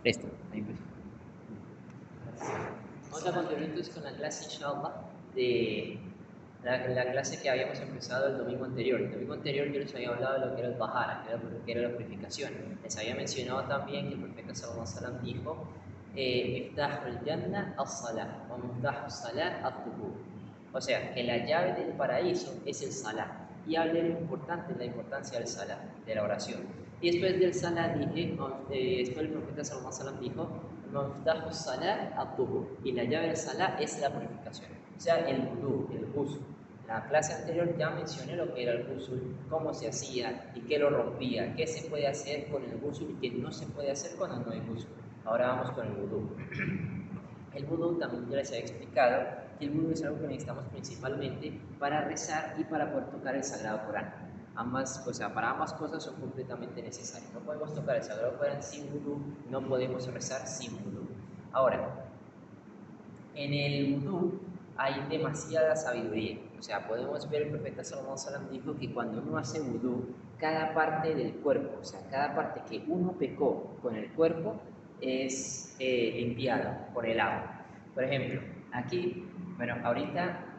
Listo, ahí pues. Vamos a continuar entonces con la clase, inshallah, de la clase que habíamos empezado el domingo anterior. El domingo anterior yo les había hablado de lo que era el Tahara, que era la purificación. Les había mencionado también que el profeta sallallahu alaihi wasallam dijo: Miftahul Jannah as-salah, wa miftahus salah at-tuhur. O sea, que la llave del paraíso es el salah. Y hablé de la importancia del salah, de la oración. Y después del salah dije, después el profeta sallallahu alaihi wasallam dijo: Miftahus salah at-tuhur. Y la llave del salah es la purificación. O sea, el wudu, el ghusl. En la clase anterior ya mencioné lo que era el ghusl, cómo se hacía y qué lo rompía, qué se puede hacer con el ghusl y qué no se puede hacer cuando no hay ghusl. Ahora vamos con el wudu. El wudu también ya les he explicado que el wudu es algo que necesitamos principalmente para rezar y para poder tocar el Sagrado Corán. Para ambas cosas son completamente necesarias. No podemos tocar el Sagrado Corán sin wudu, no podemos rezar sin wudu. Ahora, en el wudu hay demasiada sabiduría. O sea, podemos ver, el profeta sallallahu alaihi wasallam dijo que cuando uno hace wudu, cada parte del cuerpo, o sea, cada parte que uno pecó con el cuerpo es limpiada por el agua. Por ejemplo, aquí,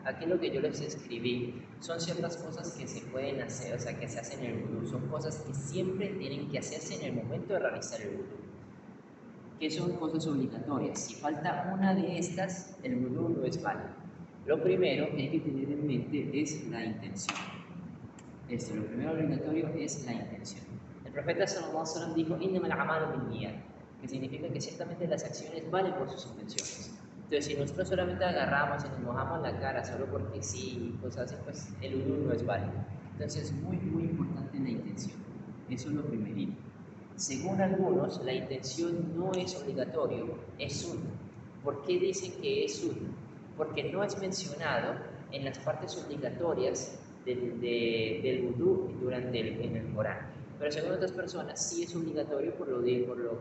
aquí lo que yo les escribí son ciertas cosas que se pueden hacer, o sea, que se hacen en el wudu. Son cosas que siempre tienen que hacerse en el momento de realizar el wudu, que son cosas obligatorias. Si falta una de estas, el wudu no es válido. Lo primero que hay que tener en mente es la intención. Lo primero obligatorio es la intención. El profeta sallallahu alaihi wasallam dijo: "Innamal a'malu binniyat", que significa que ciertamente las acciones valen por sus intenciones. Entonces, si nosotros solamente agarramos y nos mojamos la cara solo porque sí, cosas así, pues el wudu no es válido. Entonces, muy importante la intención. Eso es lo primerito. Según algunos, la intención no es obligatorio, es sunna. ¿Por qué dicen que es sunna? Porque no es mencionado en las partes obligatorias del wudu en el Corán. Pero según otras personas sí es obligatorio por lo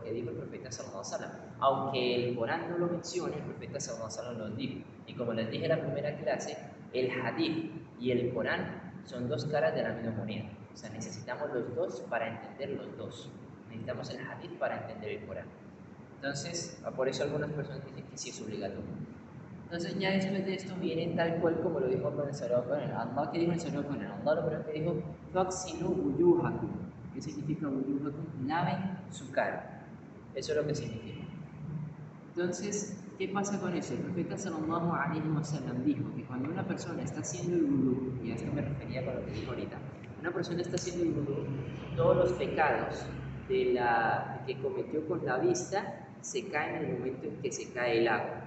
que dijo el profeta sallallahu alaihi wasallam. Aunque el Corán no lo mencione, el profeta sallallahu alaihi wasallam lo dijo. Y como les dije en la primera clase, el hadith y el Corán son dos caras de la misma moneda. O sea, necesitamos los dos para entender los dos. Necesitamos el hadith para entender el Corán. Entonces, por eso algunas personas dicen que sí es obligatorio. Entonces, ya después de esto viene tal cual como lo dijo con el Sagrado Corán. Allah, que dijo el Sagrado Corán, Allah lo primero que dijo: "Faghsilu wujuhakum". ¿Qué significa wujuhakum? Laven su cara. Eso es lo que significa. Entonces, ¿qué pasa con eso? El profeta sallallahu alaihi wasallam dijo que cuando una persona está haciendo el wudu, y a esto me refería con lo que dijo ahorita, una persona está haciendo el wudu, todos los pecados que cometió con la vista se caen en el momento en que se cae el agua.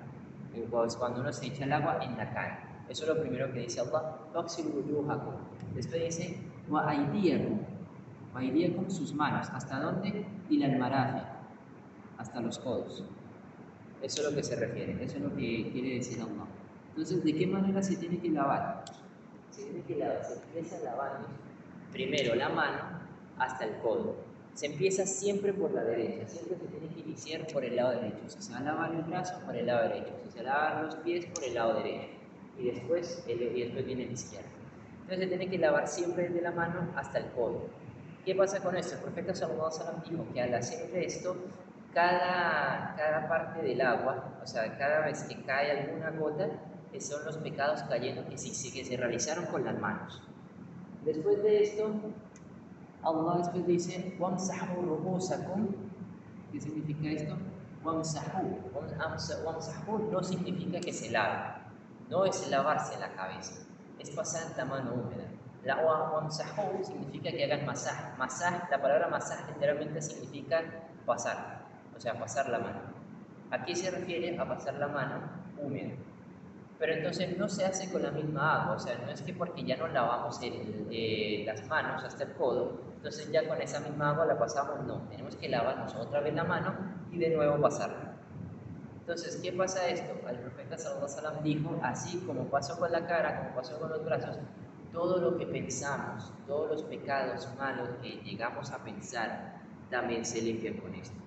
Cuando uno se echa el agua en la cara. Eso es lo primero que dice Allah: "Faghsilu wujuhakum". Después dice: "Wa aydiyakum". Wa aydiyakum, sus manos. ¿Hasta dónde? Ila al-marafiq, hasta los codos. Eso es lo que se refiere, eso es lo que quiere decir Allah. Entonces, ¿de qué manera se tiene que lavar? Se empieza lavando primero la mano hasta el codo. Se empieza siempre por la derecha, siempre se tiene que iniciar por el lado derecho. Si se va a lavar el brazo, por el lado derecho. Si se lavan los pies, por el lado derecho. Y después viene el izquierdo. Entonces se tiene que lavar siempre desde la mano hasta el codo. ¿Qué pasa con esto? El profeta sallallahu alaihi wasallam dijo que al hacer esto, cada parte del agua, o sea, cada vez que cae alguna gota, son los pecados cayendo que se realizaron con las manos. Después de esto, Allah después dice: "Wamsahu ru'usakum". ¿Qué significa esto? Wamsahu. Wamsahu no significa que se lave, no es lavarse la cabeza, es pasar la mano húmeda. Wamsahu significa que hagan masaj. Masaj, la palabra masaj literalmente significa pasar, o sea, pasar la mano. Aquí se refiere a pasar la mano húmeda. Pero entonces no se hace con la misma agua, o sea, no es que porque ya nos lavamos las manos hasta el codo, entonces ya con esa misma agua la pasamos, no, tenemos que lavarnos otra vez la mano y de nuevo pasarla. Entonces, ¿qué pasa esto? El profeta sallallahu alaihi wasallam dijo: así como pasó con la cara, como pasó con los brazos, todo lo que pensamos, todos los pecados malos que llegamos a pensar, también se limpian con esto.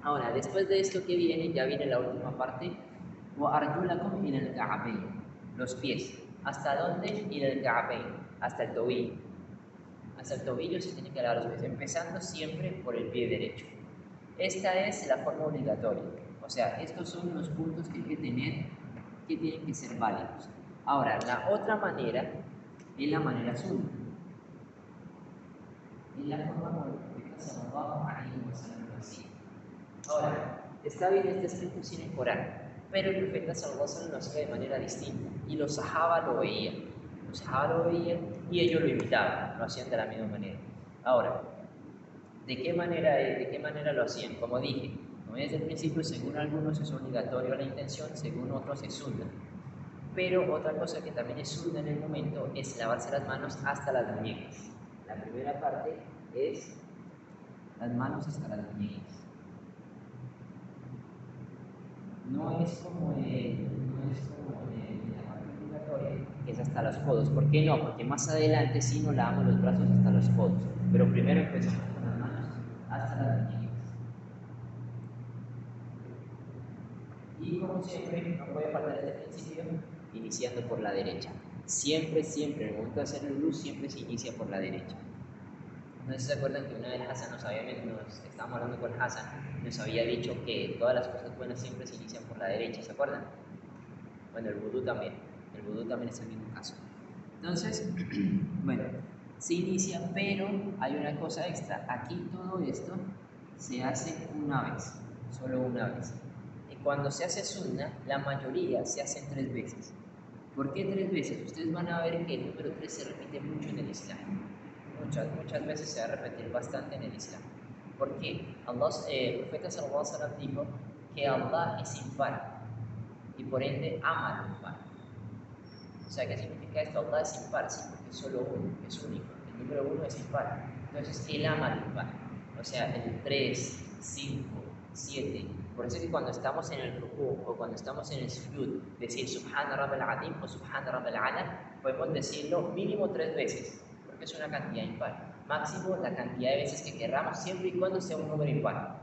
Ahora, después de esto que viene, ya viene la última parte: "Wa arjulakum ila al-ka'bayn", los pies. ¿Hasta dónde? Ila al-ka'bayn, hasta el tobillo. Hasta el tobillo se tiene que lavar los pies, empezando siempre por el pie derecho. Esta es la forma obligatoria. O sea, estos son los puntos que hay que tener, que tienen que ser válidos. Ahora, la otra manera es la manera sunna. Es la forma como el profeta sallallahu alaihi wasallam lo hacía. Ahora, está bien, está escrito sin el Corán, pero el profeta sallallahu alaihi wasallam lo hacía de manera distinta. Y los sahaba lo veían. Los sahaba lo veían y ellos lo imitaban, lo hacían de la misma manera. Ahora, ¿de qué manera lo hacían? Como dije, como desde el principio, según algunos es obligatorio la intención, según otros es sunna. Pero otra cosa que también es sunna en el momento es lavarse las manos hasta las muñecas. La primera parte es las manos hasta las muñecas. No es como la parte obligatoria, que es hasta los codos. ¿Por qué no? Porque más adelante sí nos lavamos los brazos hasta los codos. Pero primero empezamos con las manos hasta las muñecas. Y como siempre, no puede faltar este principio, iniciando por la derecha. Siempre, en el momento de hacer el luz, siempre se inicia por la derecha. No sé si se acuerdan que una vez Hassan estábamos hablando con Hassan, nos había dicho que todas las cosas buenas siempre se inician por la derecha, ¿se acuerdan? Bueno, el vudú también es el mismo caso. Entonces, bueno, se inicia, pero hay una cosa extra. Aquí todo esto se hace una vez, solo una vez. Y cuando se hace sunna, la mayoría se hacen 3 veces. ¿Por qué 3 veces? Ustedes van a ver que el número 3 se repite mucho en el Islam. Muchas veces se va a repetir bastante en el Islam. ¿Por qué? El profeta sallallahu alaihi wasallam dijo que Allah es impar y por ende ama al impar. O sea, ¿qué significa esto? Allah es impar, sí, porque es solo uno, es único. El número 1 es impar. Entonces, Él ama al impar. O sea, el 3, 5, 7. Por eso es que cuando estamos en el rukú o cuando estamos en el sujud, decir Subhana Rabbal Azim o Subhana Rabbal Ala, podemos decirlo mínimo 3 veces, porque es una cantidad impar. Máximo la cantidad de veces que querramos, siempre y cuando sea un número impar.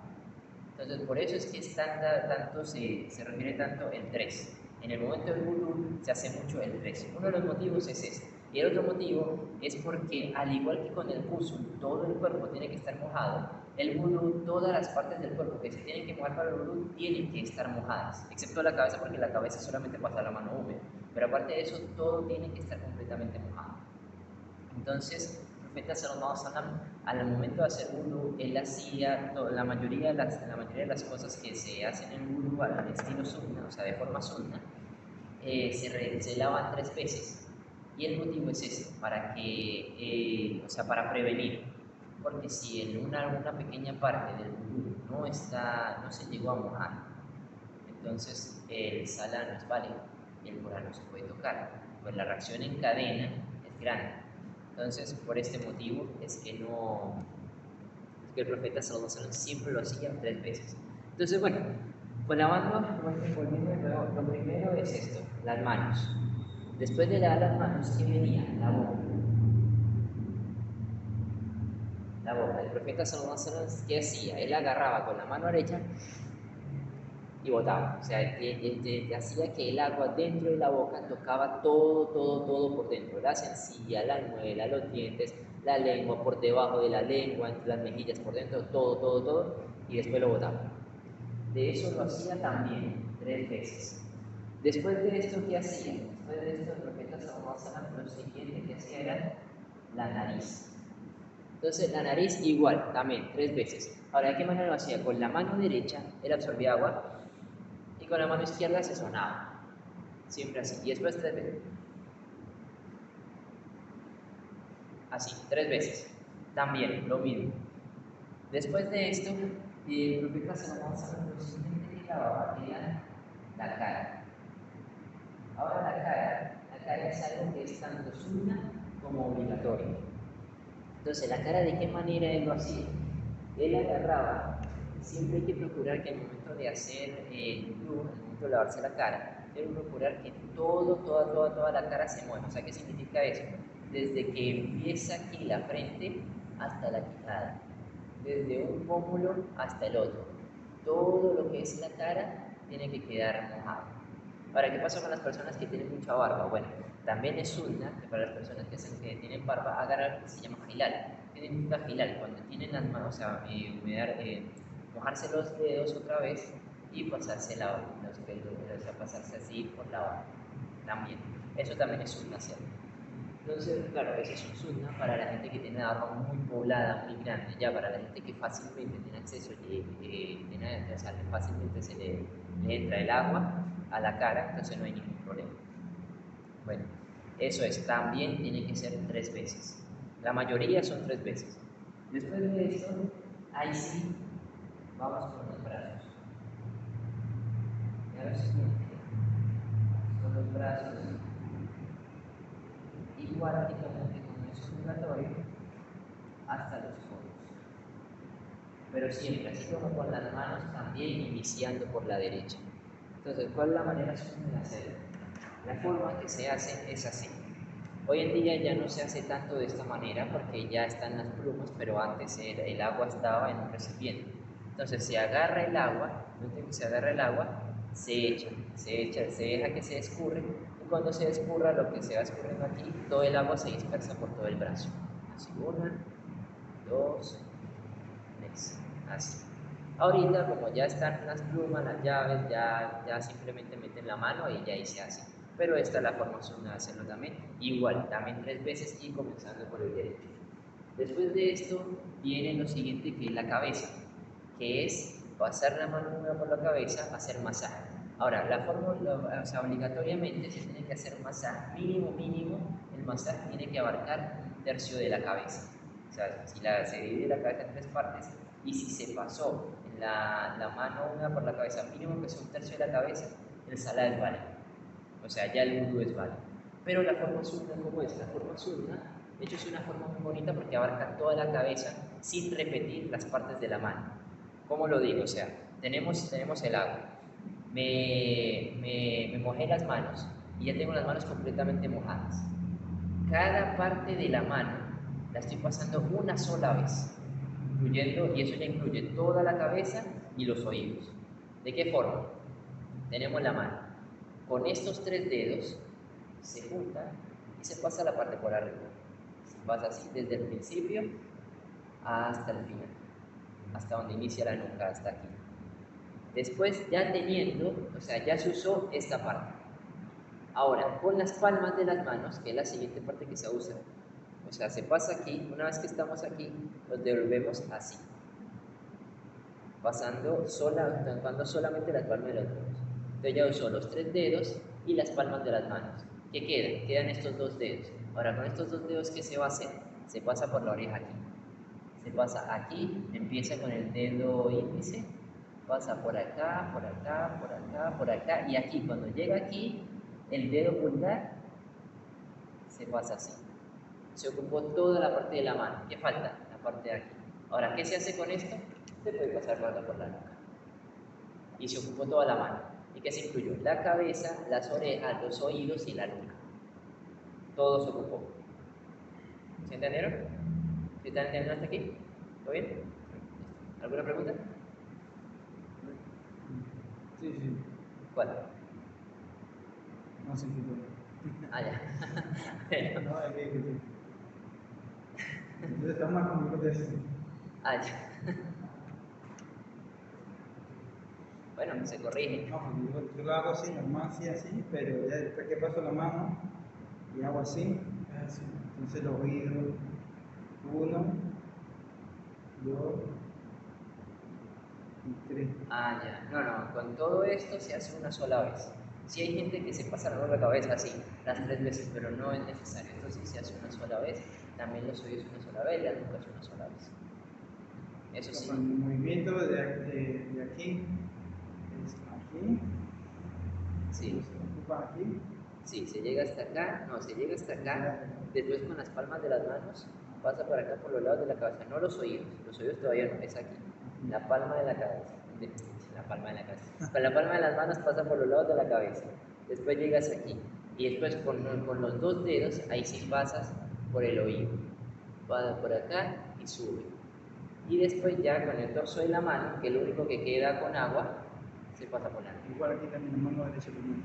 Entonces, por eso es que se refiere tanto el 3. En el momento del wudú se hace mucho el 3. Uno de los motivos es este. Y el otro motivo es porque, al igual que con el ghusl, todo el cuerpo tiene que estar mojado, el wudú, todas las partes del cuerpo que se tienen que mojar para el wudú tienen que estar mojadas, excepto la cabeza, porque la cabeza solamente pasa la mano húmeda. Pero aparte de eso, todo tiene que estar completamente mojado. Entonces, el profeta sallallahu alaihi wasallam, al momento de hacer wudu, él hacía la mayoría de las cosas que se hacen en wudu al estilo sunna, o sea, de forma sunna, se lavan 3 veces. Y el motivo es ese, para prevenir. Porque si en una pequeña parte del wudu no se llegó a mojar, entonces el sala no es válido y el Corán no se puede tocar, pues la reacción en cadena es grande. Entonces, por este motivo es que el profeta sallallahu alaihi wasallam siempre lo hacía 3 veces. Entonces, bueno, pues volviendo luego, lo primero es esto, las manos. Después de lavar las manos, ¿qué venía? La boca. La boca. El profeta sallallahu alaihi wasallam, ¿qué hacía? Él agarraba con la mano derecha y botaba. O sea, hacía que el agua dentro de la boca tocaba todo por dentro. La sencilla, la muela, los dientes, la lengua, por debajo de la lengua, entre las mejillas, por dentro, todo, y después lo botaba. De eso lo hacía también 3 veces. Después de esto, ¿qué hacía? Después de esto, el profeta sallallahu alaihi wasallam, lo siguiente que hacía era la nariz. Entonces, la nariz igual, también, 3 veces. Ahora, ¿de qué manera lo hacía? Con la mano derecha, él absorbía agua, y con la mano izquierda se sonaba. Siempre así. Y después 3 veces. Así, 3 veces. También, lo mismo. Después de esto, el profeta sallallahu alaihi wasallam lo siguiente que lavaba era la cara. Ahora la cara es algo que es tanto sunna como obligatorio. Entonces, ¿la cara de qué manera él lo hacía? Él agarraba, siempre hay que procurar que al momento de hacer el wudu, al momento de lavarse la cara, debe procurar que toda la cara se mueva. O sea, ¿qué significa eso? Desde que empieza aquí la frente hasta la quijada, desde un pómulo hasta el otro. Todo lo que es la cara tiene que quedar mojado. Ahora, ¿qué pasa con las personas que tienen mucha barba? Bueno, también es sunna que para las personas que tienen barba hagan algo que se llama hilal. ¿Qué significa hilal? Cuando tienen las manos, mojarse los dedos otra vez y pasarse los pelos, o sea, pasarse así por la boca también. Eso también es sunna hacerlo. Entonces, claro, eso es un sunna para la gente que tiene la barba muy poblada, muy grande. Ya para la gente que fácilmente tiene acceso, o sea, fácilmente le entra el agua a la cara, entonces no hay ningún problema. Bueno, eso es, también tiene que ser 3 veces. La mayoría son 3 veces. Después de esto, ahí sí, vamos con los brazos. Ya lo siguiente son los brazos, igual prácticamente como es obligatorio, hasta los codos. Pero siempre, así como con las manos, también iniciando por la derecha. Entonces, ¿cuál es la manera de hacerlo? La forma que se hace es así. Hoy en día ya no se hace tanto de esta manera porque ya están las plumas, pero antes el agua estaba en un recipiente. Entonces se agarra el agua, se deja que se escurre y cuando se escurra, lo que se va escurriendo aquí, todo el agua se dispersa por todo el brazo. Así, 1, 2, 3, así. Ahorita, como ya están las plumas, las llaves, ya simplemente meten la mano y ya ahí se hace. Pero esta es la forma sunna de hacerlo también. Igual, también 3 veces y comenzando por el derecho. Después de esto viene lo siguiente que es la cabeza, que es pasar la mano una por la cabeza, hacer masaje. Ahora, la forma, o sea, obligatoriamente se tiene que hacer masaje, mínimo, el masaje tiene que abarcar 1/3 de la cabeza. O sea, si se divide la cabeza en 3 partes, y si se pasó la mano una por la cabeza, mínimo que sea 1/3 de la cabeza, el salah es válido. O sea, ya el wudu es válido. Pero la forma sunna, ¿cómo es? La forma sunna, de hecho, es una forma muy bonita porque abarca toda la cabeza sin repetir las partes de la mano. ¿Cómo lo digo? O sea, tenemos el agua. Me mojé las manos y ya tengo las manos completamente mojadas. Cada parte de la mano la estoy pasando una sola vez, incluyendo, y eso ya incluye toda la cabeza y los oídos. ¿De qué forma? Tenemos la mano. Con estos 3 dedos se juntan y se pasa la parte por arriba. Se pasa así desde el principio hasta el final, hasta donde inicia la nuca, hasta aquí. Después, ya teniendo, o sea, ya se usó esta parte. Ahora, con las palmas de las manos, que es la siguiente parte que se usa, o sea, se pasa aquí, una vez que estamos aquí, los devolvemos así, pasando solamente las palmas de las manos. Entonces ya usó los 3 dedos y las palmas de las manos. ¿Qué quedan? Quedan estos 2 dedos. Ahora, con estos 2 dedos, ¿qué se va a hacer? Se pasa por la oreja aquí. Se pasa aquí, empieza con el dedo índice, pasa por acá, por acá, por acá, por acá, y aquí, cuando llega aquí, el dedo pulgar se pasa así. Se ocupó toda la parte de la mano. ¿Qué falta? La parte de aquí. Ahora, ¿qué se hace con esto? Se puede pasar por la nuca. Y se ocupó toda la mano. ¿Y qué se incluyó? La cabeza, las orejas, los oídos y la nuca. Todo se ocupó. ¿Se entendieron? ¿Se están entendiendo hasta aquí? ¿Todo bien? ¿Alguna pregunta? Sí, sí. ¿Cuál? No sé qué todo. Ah, ya. No, es que sí. Entonces está más complicado de eso. Ah, ya. Bueno, se corrige. No, porque yo lo hago así, normal, así, pero ya después que paso la mano y hago así, así. Entonces los oídos, 1, 2 y 3. Ah, ya. No, con todo esto se hace una sola vez. Sí hay gente que se pasa la cabeza así, las 3 veces, pero no es necesario. Esto sí se hace una sola vez. También los oídos una sola vez, la nuca es una sola vez. Eso sí. El movimiento de aquí es aquí. Sí. Se ocupa aquí. Sí, se llega hasta acá, se llega hasta acá, después con las palmas de las manos, pasa por acá por los lados de la cabeza, no los oídos todavía no, es aquí, la palma de la cabeza, la palma de la cabeza, con la palma de las manos pasa por los lados de la cabeza, después llegas aquí, y después con los 2 dedos, ahí sí pasas por el oído, pasa por acá y sube, y después ya con el torso de la mano, que es lo único que queda con agua, se pasa por la nariz. Igual aquí también la mano derecha también.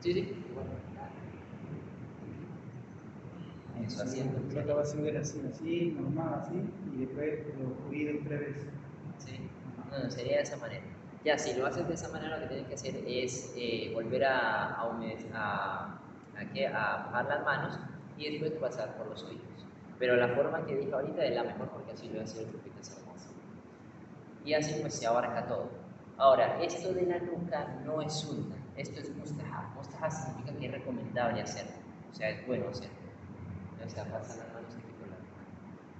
Sí, igual. Eso haciendo. Yo acabo de subir así, normal, así, y después los oídos 3 veces. Sí. No, no, sería de esa manera. Ya, si lo haces de esa manera, lo que tienes que hacer es volver a mojar las manos y después pasar por los oídos. Pero la forma que dije ahorita es la mejor porque así lo hace el profeta Salomón. Y así pues se abarca todo. Ahora, esto de la nuca no es sunna, esto es mustahab. Mustahab significa que es recomendable hacerlo, o sea, es bueno hacerlo. O sea, pasar las manos aquí por la nuca.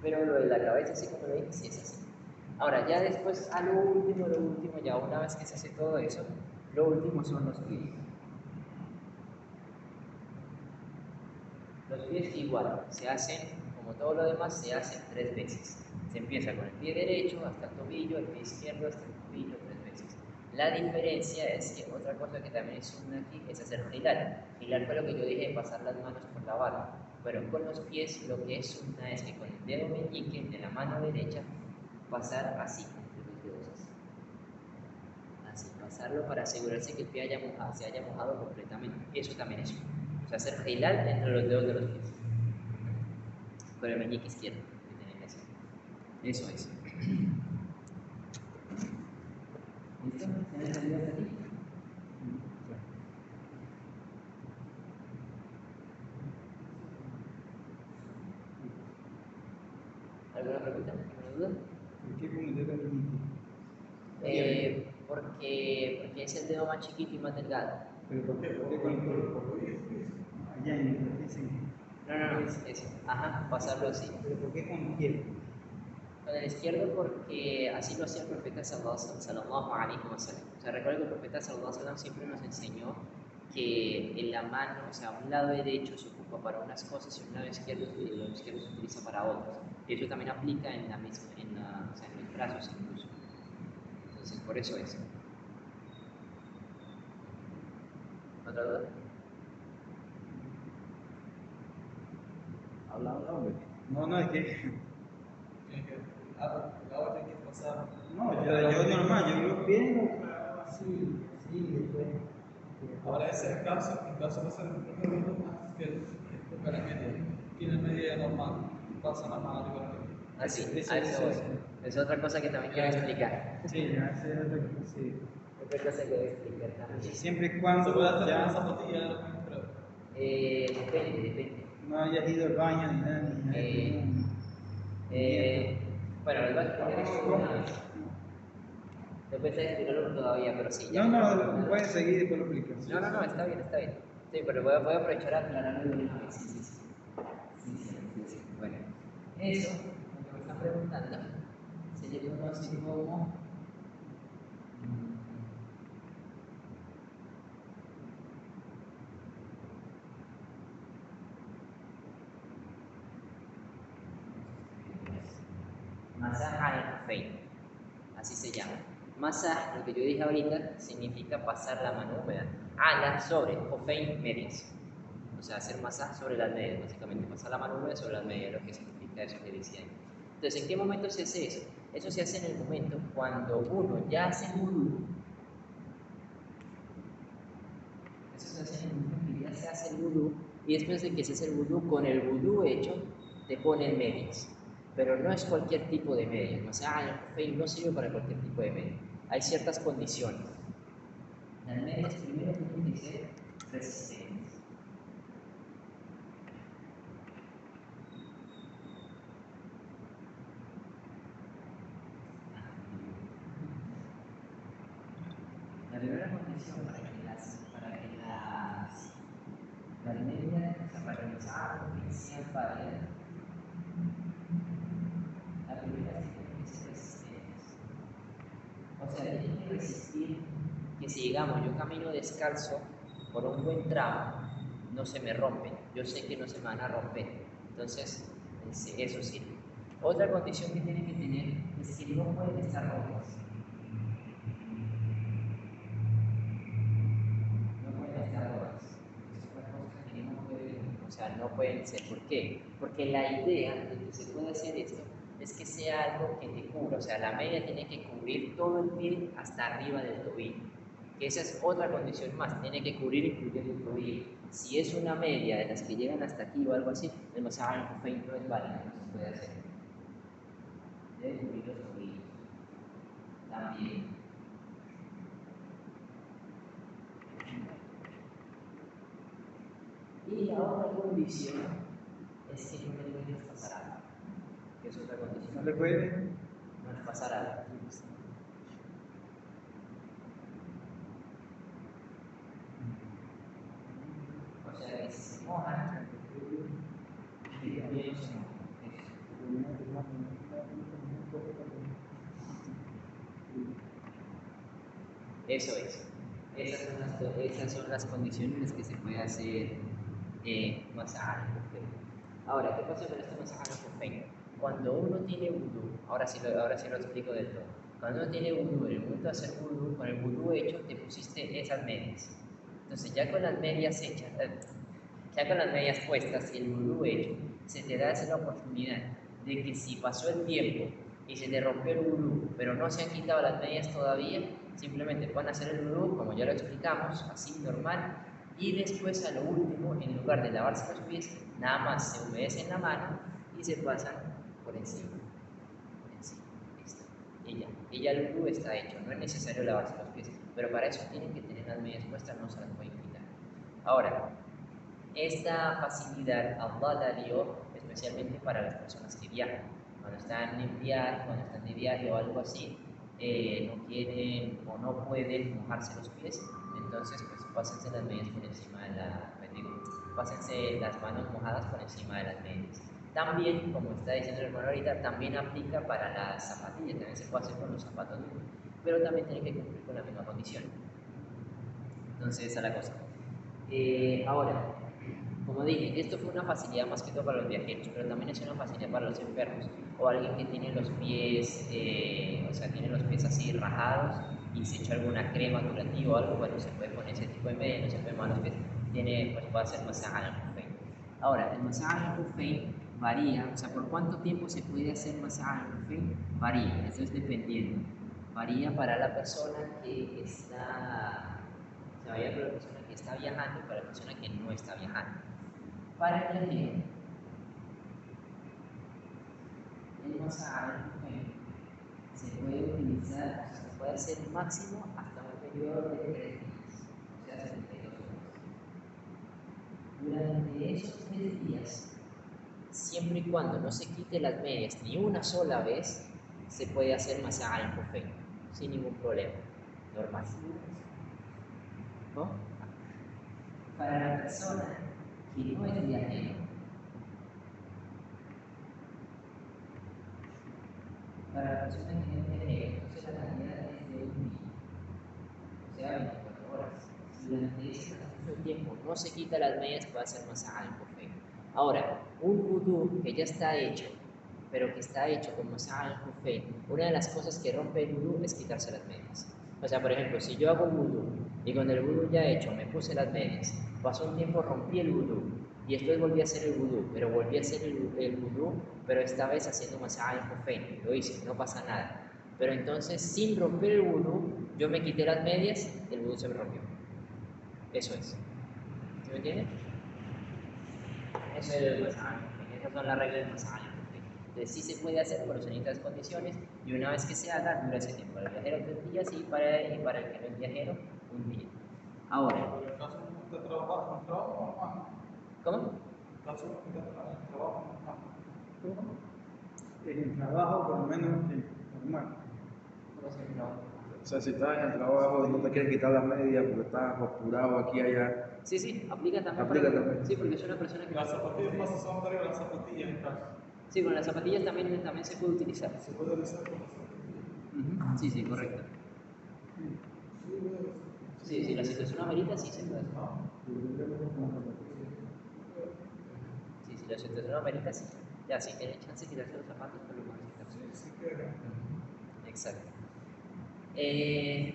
Pero lo de la cabeza, así como lo dije, sí es así. Ahora, ya después, a lo último, ya una vez que se hace todo eso, lo último son los pies. Los pies igual, se hacen, como todo lo demás, se hacen 3 veces. Se empieza con el pie derecho hasta el tobillo, el pie izquierdo hasta el tobillo 3 veces. La diferencia es que otra cosa que también es una aquí es hacer hilal. Hilal fue lo que yo dije de pasar las manos por la barra. Pero con los pies lo que es una es que con el dedo meñique de la mano derecha pasar así, entre los dedos así. Así, pasarlo para asegurarse que el pie se haya mojado completamente. Eso también es. O sea, hacer hilal entre los dedos de los pies. Con el meñique izquierdo que tienen que hacer. Eso es. ¿Listo? ¿Tienes entendido hasta aquí? ¿Alguna pregunta? ¿Alguna duda? ¿Por qué con el dedo meñique? Porque es el dedo más chiquito y más delgado. ¿Pero por qué con el dedo? Allá en el dicen. No, eso. Ajá, pasarlo así. ¿Pero por qué con el izquierdo? Con el izquierdo porque así lo hacía el profeta sallallahu alaihi wasallam. O sea, recuerda que el profeta sallallahu alaihi wasallam siempre nos enseñó que en la mano, o sea, un lado derecho se ocupa para unas cosas y un lado izquierdo, se utiliza para otras. Y eso también aplica en la misma, o sea, en los brazos incluso. Entonces, por eso es. ¿Otra duda? Habla, hombre. No, es que. La orden que pasar. No, yo normal, yo los pies así, después. Ahora ese es el caso, en caso de ser el primer más que la media. Tiene media normal, pasa la mano igual que. Así, a eso voy. Es otra cosa que también quiero explicar. Sí, ya sé otra cosa, sí. Otra cosa que voy a explicar también. Siempre y Se cuando puede hacer ya una zapatilla de lo mismo, pero. Depende. no hayas ido al baño ni nada, ni Bueno, les voy a explicar esto una vez. No pensé explicarlo todavía, pero sí. Ya No, puedes seguir y después lo explicas. No, está bien. Sí, pero voy a aprovechar a aclararlo de una vez. Sí. Bueno, eso, lo que me están preguntando, se le conoce como masaj al-khufayn, así se llama. Masaj, lo que yo dije ahorita, significa pasar la mano húmeda. Ala sobre, khufayn, medias. O sea, hacer masaj sobre las medias, básicamente. Pasar la mano húmeda sobre las medias, lo que significa eso que decía ahí. Entonces, ¿en qué momento se hace eso? Eso se hace en el momento cuando uno ya hace vudú. Eso se hace en el momento que ya se hace el vudú. Y después de que se hace el vudú, con el vudú hecho, te ponen medias. Pero no es cualquier tipo de media. O sea, el khufayn no sirve para cualquier tipo de media. Hay ciertas condiciones. Las medias primero tienen que ser resistentes. La primera condición para que las medias, o sea, para que los árboles sean paredes, la primera es que tienen que ser resistentes. O sea, tienen que resistir que si digamos yo camino descalzo por un buen tramo, no se me rompen. Yo sé que no se me van a romper. Entonces, eso sirve. Otra condición que tienen que tener es que no pueden estar rotas. O sea, no pueden ser. ¿Por qué? Porque la idea de que se puede hacer esto es que sea algo que te cubra. O sea, la media tiene que cubrir todo el pie hasta arriba del tobillo. Que esa es otra condición más. Tiene que cubrir incluyendo el tobillo. Si es una media de las que llegan hasta aquí o algo así, el masaj al-khufayn no es válido, no se puede hacer. Debe cubrir los tobillos. también. Y la otra condición es que no le puedes pasar algo, que es otra condición. ¿No le puede? No es pasar algo. O sea que si se mojan, y también se mojan. Eso es. Esas son las condiciones en las que se puede hacer masaje al kufein. Ahora, ¿qué pasa con este masaje al kufein? Cuando uno tiene vudú, ahora sí lo explico del todo. Cuando uno tiene vudú, en el momento de hacer vudú, con el vudú hecho, te pusiste esas medias. Entonces, ya con las medias hechas, ya con las medias puestas y el vudú hecho, se te da esa oportunidad de que si pasó el tiempo y se te rompió el vudú, pero no se han quitado las medias todavía, simplemente pueden hacer el vudú, como ya lo explicamos, así normal, y después a lo último, en lugar de lavarse los pies, nada más se humedecen la mano y se pasan por encima. Listo. Y ya el vudú está hecho, no es necesario lavarse los pies, pero para eso tienen que tener las medias puestas, no se las pueden quitar. Ahora, esta facilidad Allah la dio especialmente para las personas que viajan. Cuando están de viaje o algo así, no quieren o no pueden mojarse los pies, entonces pues pásense las medias por encima de pásense las manos mojadas por encima de las medias. También, como está diciendo el hermano ahorita, también aplica para las zapatillas, también se puede hacer con los zapatos duros, pero también tiene que cumplir con la misma condición. Entonces esa es la cosa. Ahora, como dije, esto fue una facilidad más que todo para los viajeros, pero también es una facilidad para los enfermos o alguien que tiene los pies, tiene los pies así rajados y se echa alguna crema curativa o algo, bueno, se puede poner ese tipo de media, no se puede mojar los pies, puede hacer masaje al kufein. Ahora, el masaje al kufein varía, o sea, por cuánto tiempo se puede hacer masaje al kufein varía, eso es dependiendo. Varía para la persona que está, varía para la persona que está viajando y para la persona que no está viajando. Para el viajero, el masaje al kufein se puede utilizar, o sea, se puede hacer máximo hasta un periodo de 3 días, o sea, 72 horas. Durante esos 3 días, siempre y cuando no se quite las medias ni una sola vez, se puede hacer masaje al kufein sin ningún problema, normal. ¿No? Para la persona que no es viajero, para la persona que no es viajero, entonces la cantidad es de 1 día, o sea, 24 horas. Si durante ese tiempo no se quita las medias, puede hacer masaje al kufein. Ahora, un vudú que ya está hecho, pero que está hecho con masaje al kufein, una de las cosas que rompe el vudú es quitarse las medias. O sea, por ejemplo, si yo hago vudú y con el vudú ya hecho me puse las medias, pasó un tiempo, rompí el vudú y después volví a hacer el vudú, pero volví a hacer el vudú, pero esta vez haciendo masaje al kufein, lo hice, no pasa nada. Pero entonces, sin romper el vudú, yo me quité las medias, el vudú se me rompió. Eso es. ¿Sí me entienden? Eso es el masaje al kufein, esas son las reglas del masaje al kufein. Entonces sí se puede hacer, pero son estas condiciones y una vez que se haga, dura ese tiempo. Para el viajero 3 días y para el que no es viajero, 1 día. Ahora. ¿En el caso de trabajo normal? ¿Cómo? ¿En el caso de trabajo normal? ¿Cómo? En el trabajo, por lo menos, normal. ¿Cómo se llama? O sea, si estás en el trabajo y no te quieres quitar las medias porque estás apurado aquí y allá. Sí, aplica también. Sí, porque es una persona que... Las zapatillas más son para las zapatillas en caso. Sí, con las zapatillas también se puede utilizar. Se puede realizar con las zapatillas. Sí, correcto. Sí, si la situación amerita, sí se puede hacer. Sí, si la situación amerita, sí. Ya, si tiene chance de quitarse los zapatos, pero lo pueden quitar. Exacto.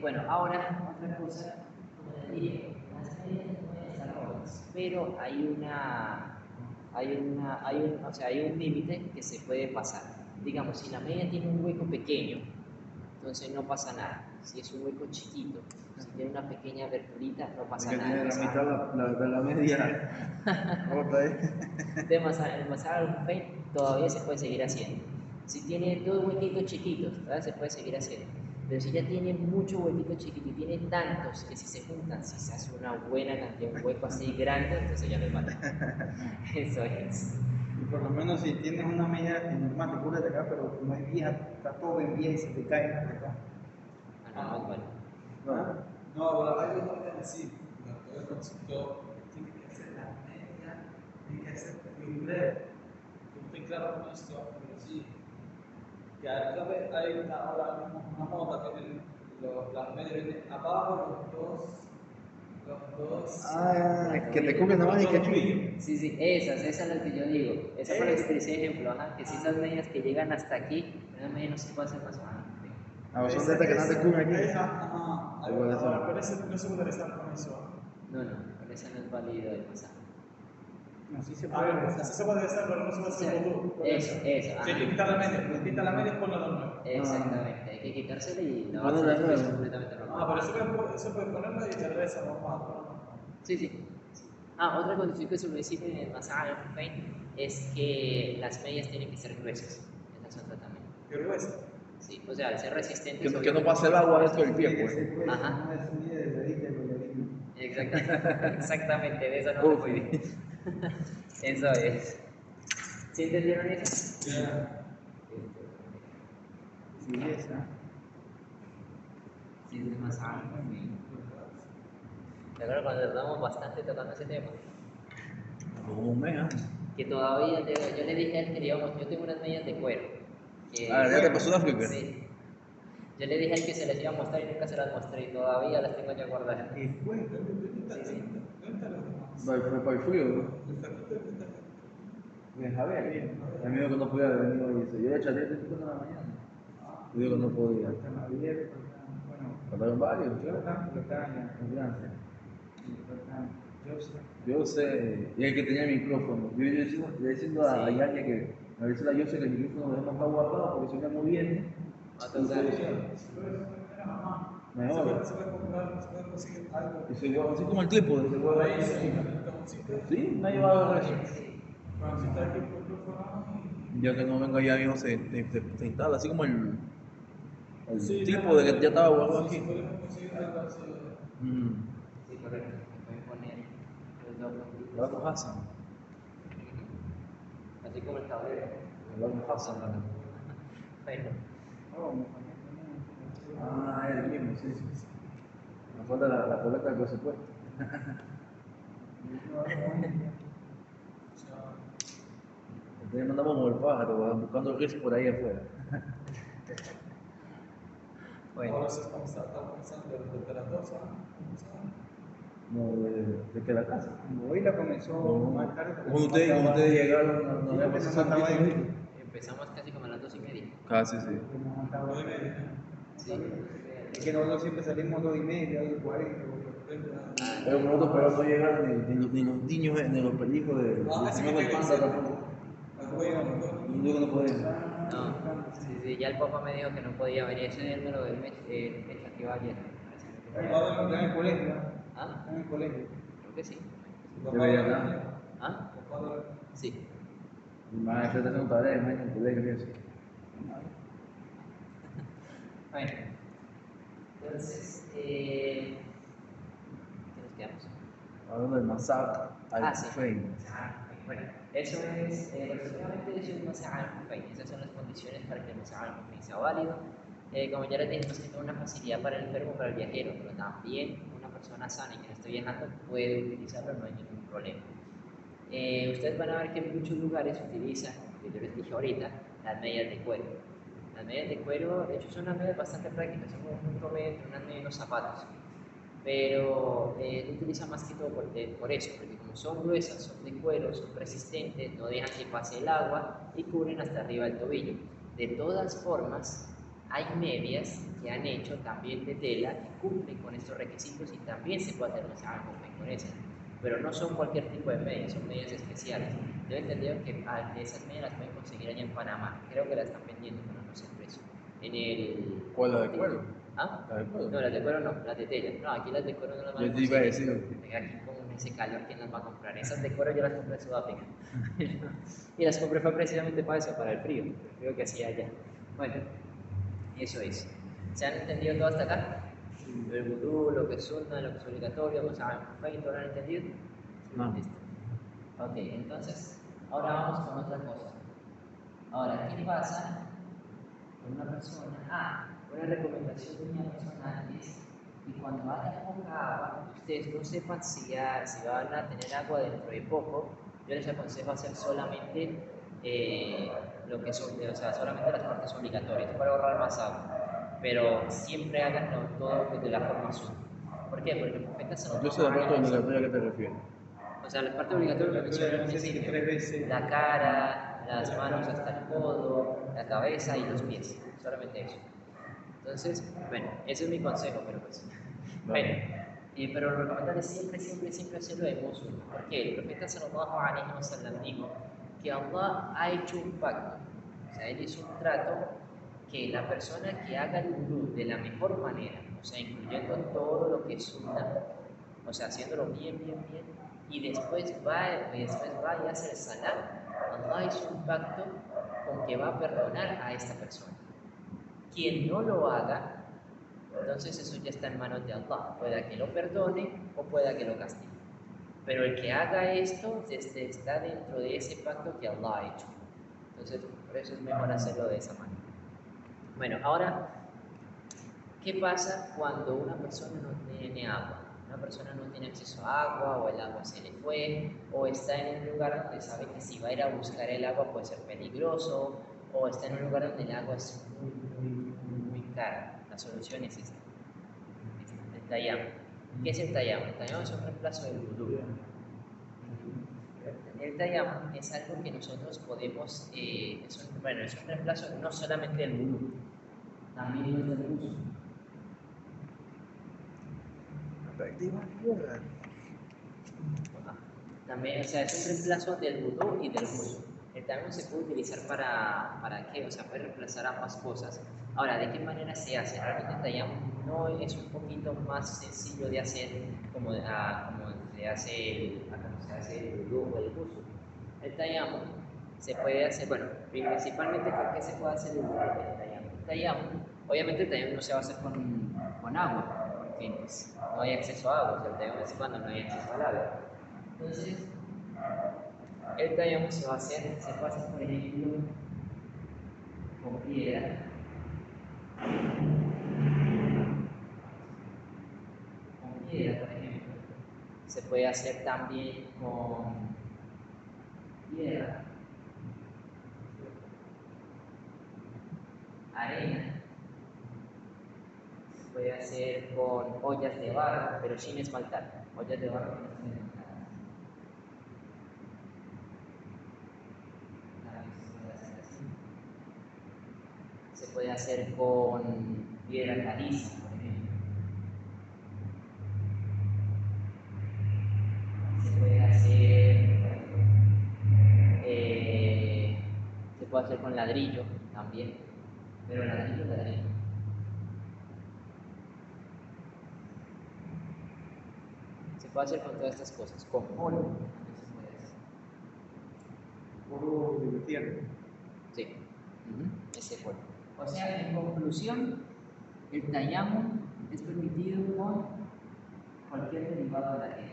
Bueno, ahora otra cosa, como les dije, las medias pueden estar rotas, pero hay un límite que se puede pasar. Digamos, si la media tiene un hueco pequeño, entonces no pasa nada. Si es un hueco chiquito, si tiene una pequeña aberturita, no pasa nada. Tiene la mitad de la media rota, El masaje al kufein todavía se puede seguir haciendo. Si tiene 2 huequitos chiquitos, todavía se puede seguir haciendo. Pero si ya tiene mucho huequito chiquito y tiene tantos que si se juntan, si se hace una buena cantidad, un hueco así grande, entonces ya no es vale. Eso es. Y por lo menos si tienes una media que normal te cubre de acá, pero como es vieja, está todo bien vieja y se te cae de acá. Ah, no, no es vale. ¿Ah? No, pero hay una manera así. El concepto tiene que ser la media, tiene que ser libre. Yo estoy claro con esto, pero sí. Que hay ahora mismo una moda que las medias vienen abajo, los dos. Ah, que te cubren nada más y que aquí. Sí, esas son las que yo digo. Esa fue la que utilicé ejemplo, ajá, que si esas medias que llegan hasta aquí, esas medias no se puede hacer más. Ah, son de estas que no te cubren aquí. Ajá, Igual eso. ahora, pero ese no se puede realizar con eso. No, con esa no es válido el masaje. Así se A puede ver, rezar. sí se puede hacer, pero no se puede hacer vudú. Eso, Si hay que quitar la media, quita la media y ponla de nuevo. exactamente, hay que quitársela y la Bueno, otra la es nueva. completamente normal. Ah, pero eso puede ponerla y te reza normal. Sí. Otra condición que suele decir en el masaje al Hufein es que las medias tienen que ser gruesas. Esas son también. ¿Qué gruesa? Sí, o sea, al ser resistentes. Que no pase el agua dentro del pie, Tiene que pues. ser gruesa, Ajá. no es media delgadita y bailarina. Exactamente, de eso no me muy bien. Eso es. ¿Sí entendieron eso? Ya. Sí, esa. Sí, es el masaje al Hufein. ¿Te acuerdas cuando tardamos bastante tocando ese tema? Como un mes, ¿ah? Que todavía, yo le dije a él que yo tengo unas medias de cuero. Ah, ¿ya te pasó de África? Sí. Yo le dije a él que se las iba a mostrar y nunca se las mostré y todavía las tengo ya guardadas. Y fue. Sí. Fue para el frío, ¿no? De Javier, el amigo que no podía venir hoy dice, yo le eché 10 de la mañana. Yo digo que no podía. Faltan Javier, bueno, Faltaron varios, claro. faltan Confianza. Joseph. Yo sé, y el que tenía el micrófono. Yo le diciendo a Sí. Yania que a veces la yo sé que el micrófono lo dejamos acá guardado porque si no muy bien. Entonces, Mejor. Se puede comprar, se puede conseguir algo. Y se llevó así como el trípode, se llevó Ahí se el cajoncito. Sí, me ha llevado eso. Cuando se está aquí por el micrófono. Ya que no venga ya mismo se instala, así como el Sí, trípode que ya estaba guardado Si aquí. podemos conseguir algo así. sí, correcto. Me pueden poner los dos puntitos. El Banco Hassan. Así como el tablero. El Banco Hassan. Bueno, Oh, me conecto. Ah, es el mismo, sí. Nos falta la colecta del presupuesto. Entonces mandamos como el pájaro, buscando el riesgo por ahí afuera. bueno. Ahora se está comenzando desde las 2, No, de que la casa. Hoy la comenzó más tarde. porque Cuando ustedes llegaron, no Fíjate, pasó no ese mataba poquito. ahí. Empezamos casi como a las 2:30. Casi, sí. No mataba ahí. Sí. Es que nosotros siempre salimos 2:30, 2:40. Pero nosotros pero no llegaron ni los niños, ni los películos de señor del panda tampoco. Yo digo que no podemos. No, sí, ya el papá me dijo que no podía venir. Ese es el número del mes que va ayer. Está en el colegio. ¿Ah? Está en el colegio. Creo que sí. Debería estar. ¿Ah? Sí. Mi madre está haciendo tareas, en el colegio y eso. Bueno, entonces, ¿qué nos quedamos? Hablando del masaje al Sí. Fein. Bueno, eso es, básicamente eso es un masaje al Hufein. Esas son las condiciones para que el masaje al Hufein sea válido. Como ya les dije, no es una facilidad para el enfermo, para el viajero, pero también una persona sana y que no esté viajando puede utilizarlo, no hay ningún problema. Ustedes van a ver que en muchos lugares utilizan, como yo les dije ahorita, las medias de cuero. Las medias de cuero, de hecho, son unas medias bastante prácticas, son como un punto medio entre unas medias y unos zapatos. Pero se utilizan más que todo por eso, porque como son gruesas, son de cuero, son resistentes, no dejan que pase el agua y cubren hasta arriba del tobillo. De todas formas, hay medias que han hecho también de tela que cumplen con estos requisitos y también se puede hacer masaje con esas. Pero no son cualquier tipo de medias, son medias especiales. Yo he entendido que esas medias las pueden conseguir allá en Panamá. Creo que las están vendiendo, pero no sé el precio. En el... ¿Cuál, la de cuero? ¿Ah? ¿La de cuero? No, las de cuero no, las de tela. No, aquí las de cuero no las van a Yo te iba a conseguir. decir. Aquí con ese calor, ¿quién las va a comprar? Esas de cuero yo las compré en Sudáfrica. Y las compré fue precisamente para eso, para el frío que hacía allá. Bueno, eso es. ¿Se han entendido todo hasta acá? El vudú, lo que es sunna, lo que es obligatorio, lo que saben perfecto, ¿lo han entendido? No. Listo. Ok, entonces, ahora vamos con otra cosa. Ahora, ¿qué pasa con una persona? Una recomendación mía personal es que cuando haya poca agua, ustedes no sepan si van a tener agua dentro de poco, yo les aconsejo hacer solamente lo que son, o sea, solamente las partes obligatorias para ahorrar más agua, pero siempre háganlo todo de la forma sunna. ¿Por qué? Porque el profeta se Yo sé la parte obligatoria que te refieres. o sea, la parte obligatoria que mencioné al Dice que principio, 3 veces. la cara, las manos hasta el codo, la cabeza y los pies, solamente eso. Entonces, bueno, ese es mi consejo, pero pues, bueno, pero lo recomendable es siempre hacerlo de musulmán. Porque el profeta sallallahu alaihi wasallam dijo que Allah ha hecho un pacto, o sea, él hizo un trato que la persona que haga el wudu de la mejor manera, o sea, incluyendo todo lo que es sunna, o sea, haciéndolo bien, y después va y hace el salam, Allah hizo un pacto con que va a perdonar a esta persona. Quien no lo haga, entonces eso ya está en manos de Allah. Pueda que lo perdone o pueda que lo castigue. Pero el que haga esto está dentro de ese pacto que Allah ha hecho. Entonces, por eso es mejor hacerlo de esa manera. Bueno, ahora, ¿qué pasa cuando una persona no tiene agua? Una persona no tiene acceso a agua, o el agua se le fue, o está en un lugar donde sabe que si va a ir a buscar el agua puede ser peligroso, o está en un lugar donde el agua es muy cara. La solución es esta, el tayammum. ¿Qué es el tayammum? El tayammum es un reemplazo del vudú. El tayammum es algo que nosotros podemos, es un reemplazo no solamente del vudú, también del uso. También, o sea, es un reemplazo del vudú y del uso. El tayammum se puede utilizar para qué, o sea, puede reemplazar ambas cosas. Ahora, ¿de qué manera se hace? Realmente el tayammum no es un poquito más sencillo de hacer como se hace el vudú o el uso. El tayammum se puede hacer, bueno, principalmente ¿con qué se puede hacer el tayammum? El tayammum, obviamente el tayammum no se va a hacer con agua, porque pues, no hay acceso a agua, o sea, el tayammum es cuando no hay acceso al agua. Entonces, el tayammum se puede hacer, por ejemplo, con piedra. Con piedra, por ejemplo. Se puede hacer también con tierra, arena. Se puede hacer con ollas de barro, pero sin esmaltar. Ollas de barro que no estén esmaltadas. Se puede hacer con piedra caliza, por ejemplo. Se puede hacer con ladrillo también, pero ladrillo. Se puede hacer con todas estas cosas, con polvo también se puede hacer. Polvo de tierra. Sí, ese polvo. O sea, en conclusión, el tayammum es permitido con cualquier derivado de la tierra.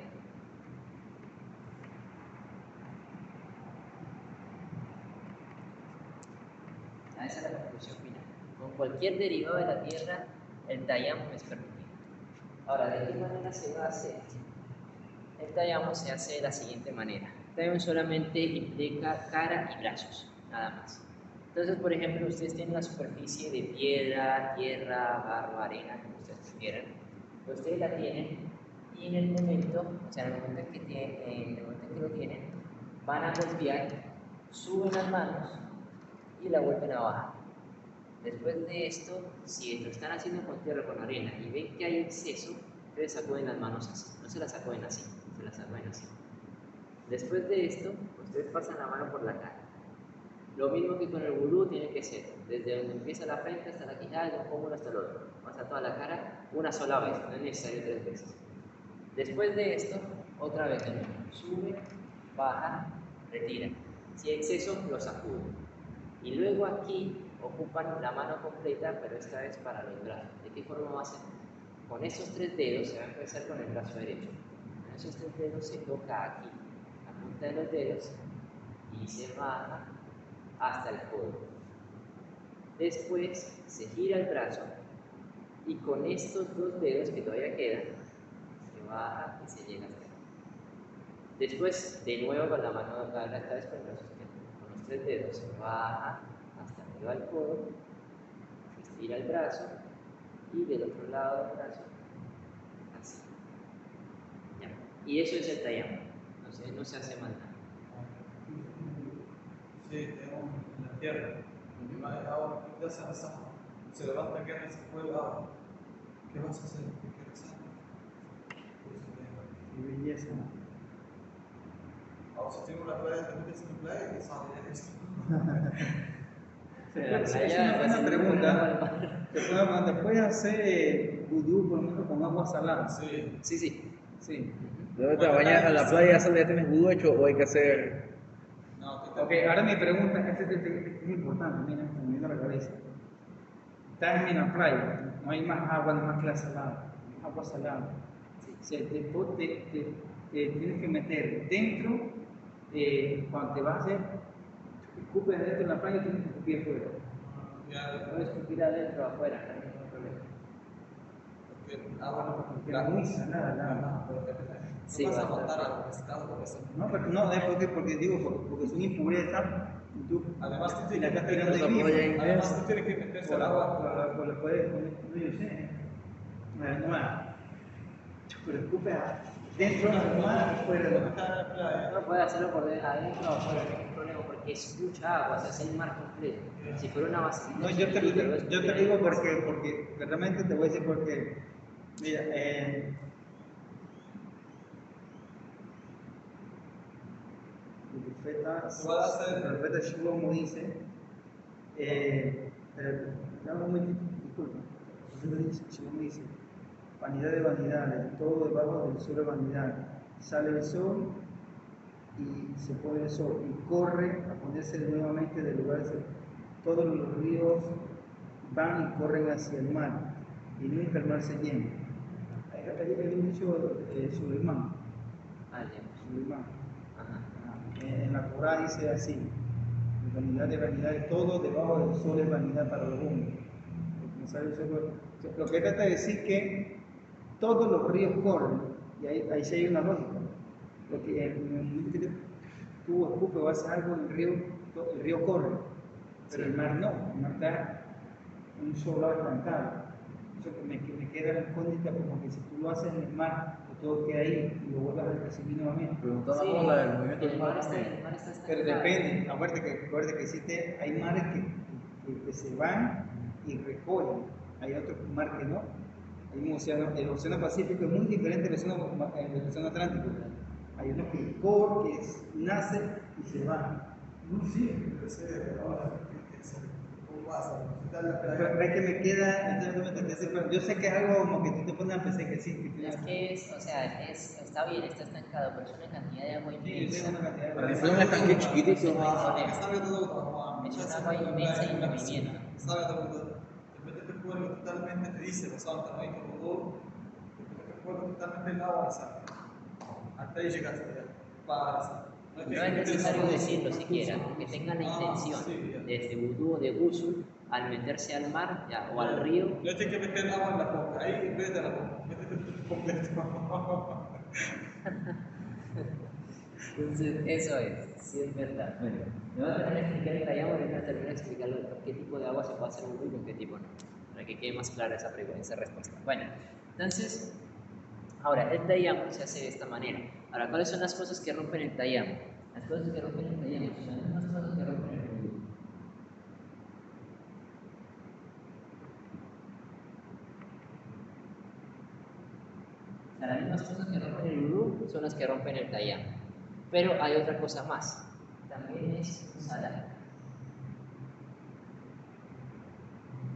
Esa es la conclusión final. Con cualquier derivado de la tierra, el tayammum es permitido. Ahora, ¿de qué manera se va a hacer? El tayammum se hace de la siguiente manera. El tayammum solamente implica cara y brazos, nada más. Entonces, por ejemplo, ustedes tienen la superficie de piedra, tierra, barro, arena, como ustedes prefieran. Ustedes la tienen y en el momento en que lo tienen, van a golpear, suben las manos y la vuelven a bajar. Después de esto, si lo están haciendo con tierra o con arena y ven que hay exceso, ustedes sacuden las manos así, no se las sacuden así, se las sacuden así. Después de esto, ustedes pasan la mano por la cara. Lo mismo que con el vudú tiene que ser, desde donde empieza la frente hasta la quijada, de un pómulo hasta el otro. Pasa toda la cara una sola vez, no es necesario 3 veces. Después de esto, otra vez de nuevo. Sube, baja, retira. Si hay exceso, lo sacude. Y luego aquí ocupan la mano completa, pero esta vez para los brazos. ¿De qué forma va a ser? Con estos 3 dedos se va a empezar con el brazo derecho. Con esos 3 dedos se toca aquí, la punta de los dedos, y se baja hasta el codo. Después se gira el brazo y con estos 2 dedos que todavía quedan, se baja y se llega hasta aquí. Después, de nuevo con la mano, esta vez con el brazo izquierdo, con los 3 dedos se baja hasta arriba del codo, se estira el brazo y del otro lado del brazo, así. Ya. Y eso es el taiyama, no se hace más nada. Sí, tenemos en la tierra. Ahora, ya se rezamos. Se levanta que no se fue el agua. ¿Qué vas a hacer? ¿Qué rezar? Qué belleza, ¿no? Ahora, si tengo una playa, te metes en la playa y sale esto. Es una buena pregunta. ¿Te puedes hacer vudú por ejemplo con agua salada? Sí. Sí. ¿Dónde te bañas a la playa? ¿Ya tienes vudú hecho o hay que hacer? No, Ok, ahora mi pregunta, es muy importante, mira, me viene a la cabeza. Estás en la playa, no hay más agua, no más que la salada, agua salada. Te tienes que meter dentro, cuando te vas a hacer, escupes adentro en la playa, tienes que escupir afuera. ya, Puedes escupir adentro o afuera, no hay ningún problema. porque agua Porque es muy salada el agua. Sí, no vas a bastante. matar al pescado por eso. No, pero no, es porque digo, porque es una impureza. Y tú, Además, tú y la tienes estás que tirando meter ahí mismo. además, tú tienes que meterse al agua. Pues lo puedes poner, no yo sé. Pero escupe dentro de la mar, afuera de la mar. Uno puede hacerlo por adentro o afuera, no hay ningún problema, porque es mucha agua, o sea, es el mar completo. Si fuera una vasija. No, yo te lo digo porque realmente te voy a decir porque, mira, el profeta Shlomo dice, dame un momentito, disculpa, el profeta Shlomo dice, vanidad de vanidades, todo debajo del sol es vanidad, sale el sol y se pone el sol y corre a ponerse nuevamente del lugar, todos los ríos van y corren hacia el mar y nunca el mar se llena. Hay un dicho Suleimán. Suleimán. En la Torah dice así: vanidad de vanidad, todo debajo del sol es vanidad para los hombres. Lo que trata de decir que todos los ríos corren, y ahí sí hay una lógica. Porque en el momento que tú escupes o haces algo, el río corre, pero el mar no, el mar está en un solo lado estancado. Eso que me queda la incógnita, como que si tú lo haces en el mar, que todo queda ahí y lo vuelvas a recibir nuevamente. Preguntaba cómo la del movimiento del el mar. mar está Pero estancado. depende, acuérdate que existe, hay mares que se van y recogen, hay otros mares que no. Hay un océano, el océano Pacífico es muy diferente del océano Atlántico. Hay uno que corre, que nace y se va. No, sí, pero sí, ahora, ¿cómo pasa? Pero es que me queda, yo sé que es algo como que tú te pones a pensar que sí. Es que está bien, está estancado, pero es una cantidad de agua Sí, inmensa. es una cantidad Para mí de... fue un estanque chiquitito. Es un agua inmensa y en movimiento. Te cuerpo totalmente, te dice los santos, ¿no? Y como todo, te cuerpo totalmente el agua, ¿sabes? Hasta ahí llegaste, ya. Para, No es necesario decirlo siquiera, que tengan la intención de este vudú o de gusul al meterse al mar ya, o al río. No tienes que meter agua en la boca, ahí métete la boca, métete completo. Entonces, eso es, sí es verdad. Bueno, me voy a tener que explicar el taiyama y voy a terminar de explicar qué tipo de agua se puede hacer vudú y con qué tipo no, para que quede más clara esa respuesta. Bueno, entonces, ahora, el taiyama se hace de esta manera. Ahora, ¿cuáles son las cosas que rompen el taiyama? Las cosas que rompen el taiyama son las mismas cosas que rompen el vudú. O sea, las mismas cosas que rompen el vudú son las que rompen el taiyama. Pero hay otra cosa más. También es salah.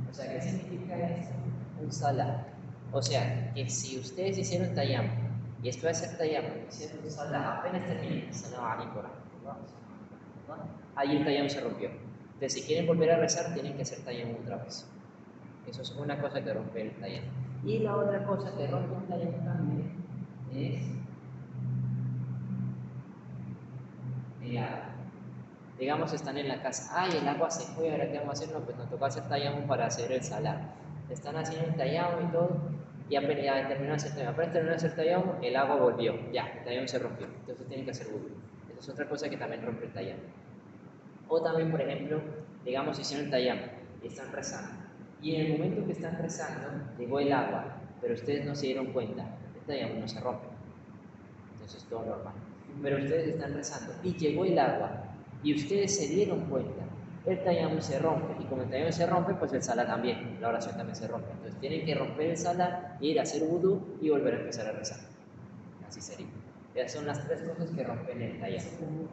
O sea, ¿qué significa esto? Un salah. O sea, que si ustedes hicieron taiyama y después de hacer taiyama hicieron un salah, apenas terminé, salam alaikum, ahí el taiyama se rompió. Entonces, si quieren volver a rezar, tienen que hacer tayammum otra vez. Eso es una cosa que rompe el tayammum. Y la otra cosa que rompe el tayammum también es el agua. Digamos, están en la casa, ay, el agua se fue, ahora qué vamos a hacer, no, pues nos toca hacer tayammum para hacer el salar. Están haciendo el tayammum y todo, y apenas ya terminó de hacer tayammum. Apenas terminó de hacer tayammum, el agua volvió, ya, el tayammum se rompió, entonces tienen que hacer wudu. Esa es otra cosa que también rompe el tayammum. O también, por ejemplo, digamos, hicieron el tayammum y están rezando, y en el momento que están rezando, llegó el agua, pero ustedes no se dieron cuenta, el tayammum no se rompe, entonces todo normal. Pero ustedes están rezando y llegó el agua, y ustedes se dieron cuenta, el tayammum se rompe, y como el tayammum se rompe, pues el salah también, la oración también se rompe. Entonces tienen que romper el salah, ir a hacer wudu y volver a empezar a rezar. Así sería. Esas son las tres cosas que rompen el tayammum.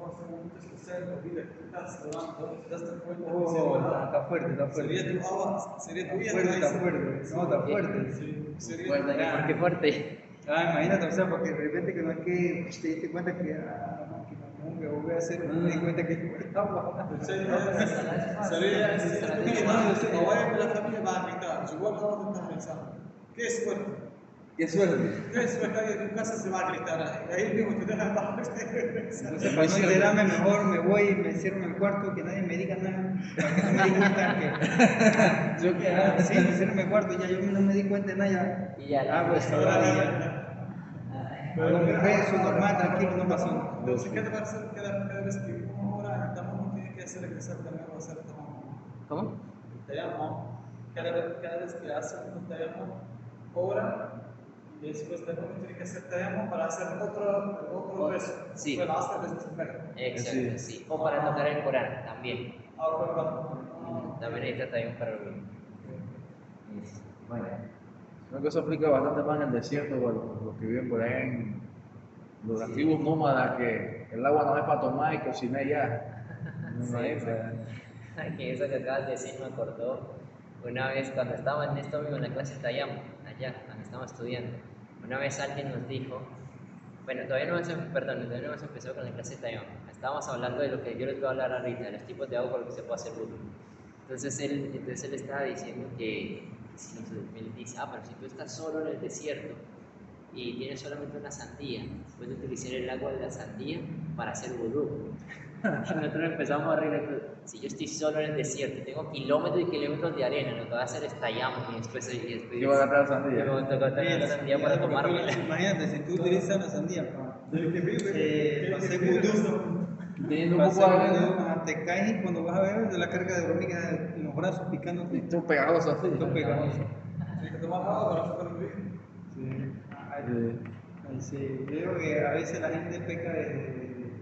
Oh, está fuerte, está fuerte. Sería tu agua, sería tu vida. Está fuerte. No, está fuerte. Sí, sería Fuerte, ¿por qué fuerte? Imagínate, o sea, porque de repente que no es que te diste cuenta que, no, que voy a hacer, me di cuenta que fue agua. sería tu vida. Ahora la familia va a gritar. Yo voy a acabar de estar pensando. ¿Qué es fuerte? Qué suerte. ¿Qué es fuerte? En tu casa se va a gritar. Ahí mismo te dejan bajo. Entonces, para no enterarme, mejor me voy y me cierro en el cuarto, que nadie me diga nada, para que no me di cuenta que. Yo que, sí, me cierro en el cuarto y ya yo no me di cuenta de nada, ya. Y ya, Hago esta hora y ya. Hago mi rezo normal, tranquilo, no pasó. Entonces, ¿qué te parece cada vez que uno ora, el tayammum tiene que hacer exactamente o hacer tayammum? ¿Cómo? El tayammum, cada vez que hace un tayammum, ora y después tayammum tiene que hacer tayammum para hacer otro rezo. Sí. Bueno, hasta después primero. Exacto, sí. O para tocar el Corán también. Ahora, También necesita tayammum para el wudu. Bueno. Creo que eso aplica bastante más en el desierto, o los que viven por ahí en los antiguos nómadas, que el agua no es para tomar y cocinar ya. Sí, que eso que acabas de decir me acordó una vez cuando estaba en esto mismo en la clase de tayammum, allá, cuando estábamos estudiando. Una vez alguien nos dijo, bueno, todavía no hemos empezado con la clase de tayammum. Estábamos hablando de lo que yo les voy a hablar ahorita, de los tipos de agua con los que se puede hacer wudu. Entonces él estaba diciendo que, él dice, pero si tú estás solo en el desierto y tienes solamente una sandía, puedes utilizar el agua de la sandía para hacer vudú. Nosotros empezamos a reír, si yo estoy solo en el desierto y tengo kilómetros y kilómetros de arena, lo que va a hacer es tayammum y después ¿Qué va a agarrar sandía? Yo voy a tocar la sandía para tomármela. Imagínate, si tú utilizas la sandía para hacer vudú, Teniendo un poco de arena te caes y cuando vas a ver de la carga de hormigas en los brazos picándote. y tú pegajoso así. Todo pegajoso. tienes que tomar agua para sacar el virus. Sí, creo que a veces la gente peca de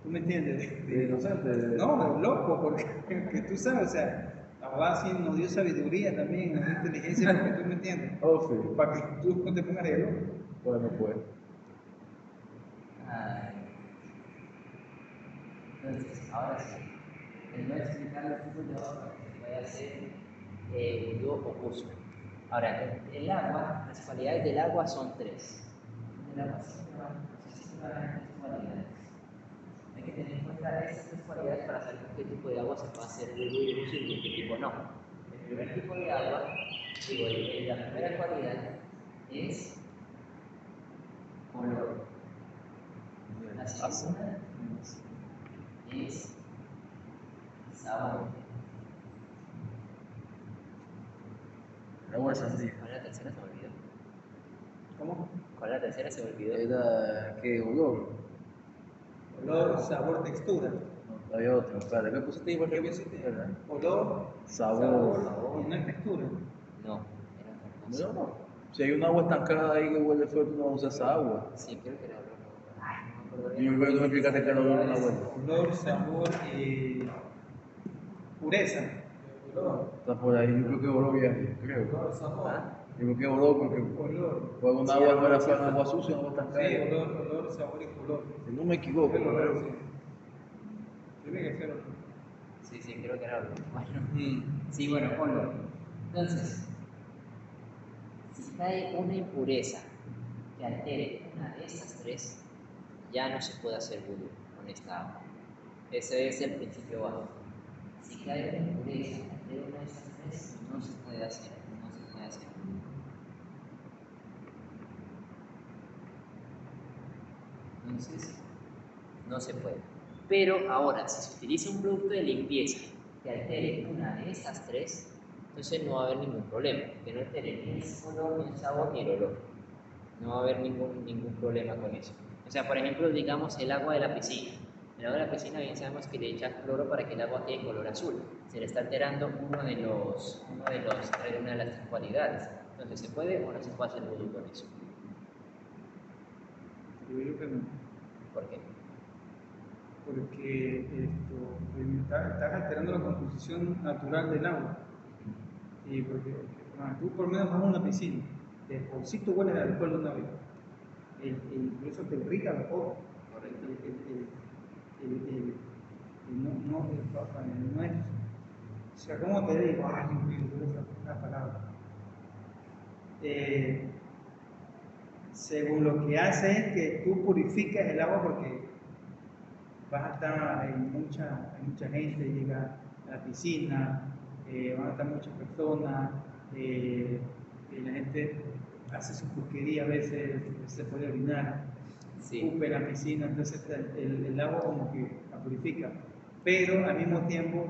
¿tú me entiendes? De inocente. No, loco, porque que tú sabes, o sea, Allah sí nos dio sabiduría también, nos dio inteligencia, porque tú me entiendes. Oh, sí. Para que tú no te pongas de loco. Bueno, pues. Entonces, ahora sí, les voy a explicar los tipos de agua que se puede hacer vudú o ghusl. Ahora, el agua, las cualidades del agua son tres. El agua siempre va a tres cualidades. Hay que tener en cuenta estas tres cualidades para saber con qué tipo de agua se puede hacer vudú y ghusl y con qué tipo no. El primer tipo de agua, la primera cualidad es color. La segunda es sabor. Agua de sandía. ¿Cuál es la tercera? Se me olvidó. ¿Cómo? ¿Cuál es la tercera? Se me olvidó. Era que olor. Olor, sabor, textura. No, había otro. Espera, ¿qué pusiste igual que pusiste? ¿Verdad? Olor, Sabor. y no es textura. No, era otra cosa. No, no. Si hay un agua estancada ahí que huele fuerte, no usa esa agua. Sí, creo que era olor. Ay, no me acuerdo Y bien. me acuerdo que me explicaste que era olor una vuelta. Olor, sabor y pureza. Está por ahí, yo creo que voló bien, creo. ¿Ah? Yo creo que voló porque Olor. fue una agua no era fuera agua sucia, agua estancada. Sí, olor, sabor y color. Si no me equivoco, creo. Sí. Tiene que ser olor. Sí, creo que era olor. Bueno, sí, bueno, olor. Entonces, si hay una impureza que altere una de estas tres, ya no se puede hacer vudú con esta agua. Ese es el principio básico. Si cae una impureza de una de esas tres, no se puede hacer, no se puede hacer. Entonces, no se puede. Pero ahora, si se utiliza un producto de limpieza que altere una de estas tres, entonces no va a haber ningún problema, que no altere ni el color, ni el sabor, ni el olor. No va a haber ningún problema con eso. O sea, por ejemplo, digamos el agua de la piscina. El agua de la piscina bien sabemos que le echas cloro para que el agua quede color azul. Se le está alterando una de las tres cualidades. Entonces, ¿se puede o no se puede hacer vudú con eso? Yo digo que no. ¿Por qué? Porque estás alterando la composición natural del agua. Y porque tú por lo menos vas a una piscina, de bolsito hueles al alcohol de una vez. Y eso te irrita los ojos. Correcto. No es. O sea, ¿cómo te digo? Ay, Dios mío, esa palabra. Según lo que hace es que tú purificas el agua porque vas a estar, hay mucha gente, llega a la piscina, van a estar muchas personas, y la gente hace su porquería, a veces se puede orinar, escupe en la piscina, entonces el agua como que la purifica, pero al mismo tiempo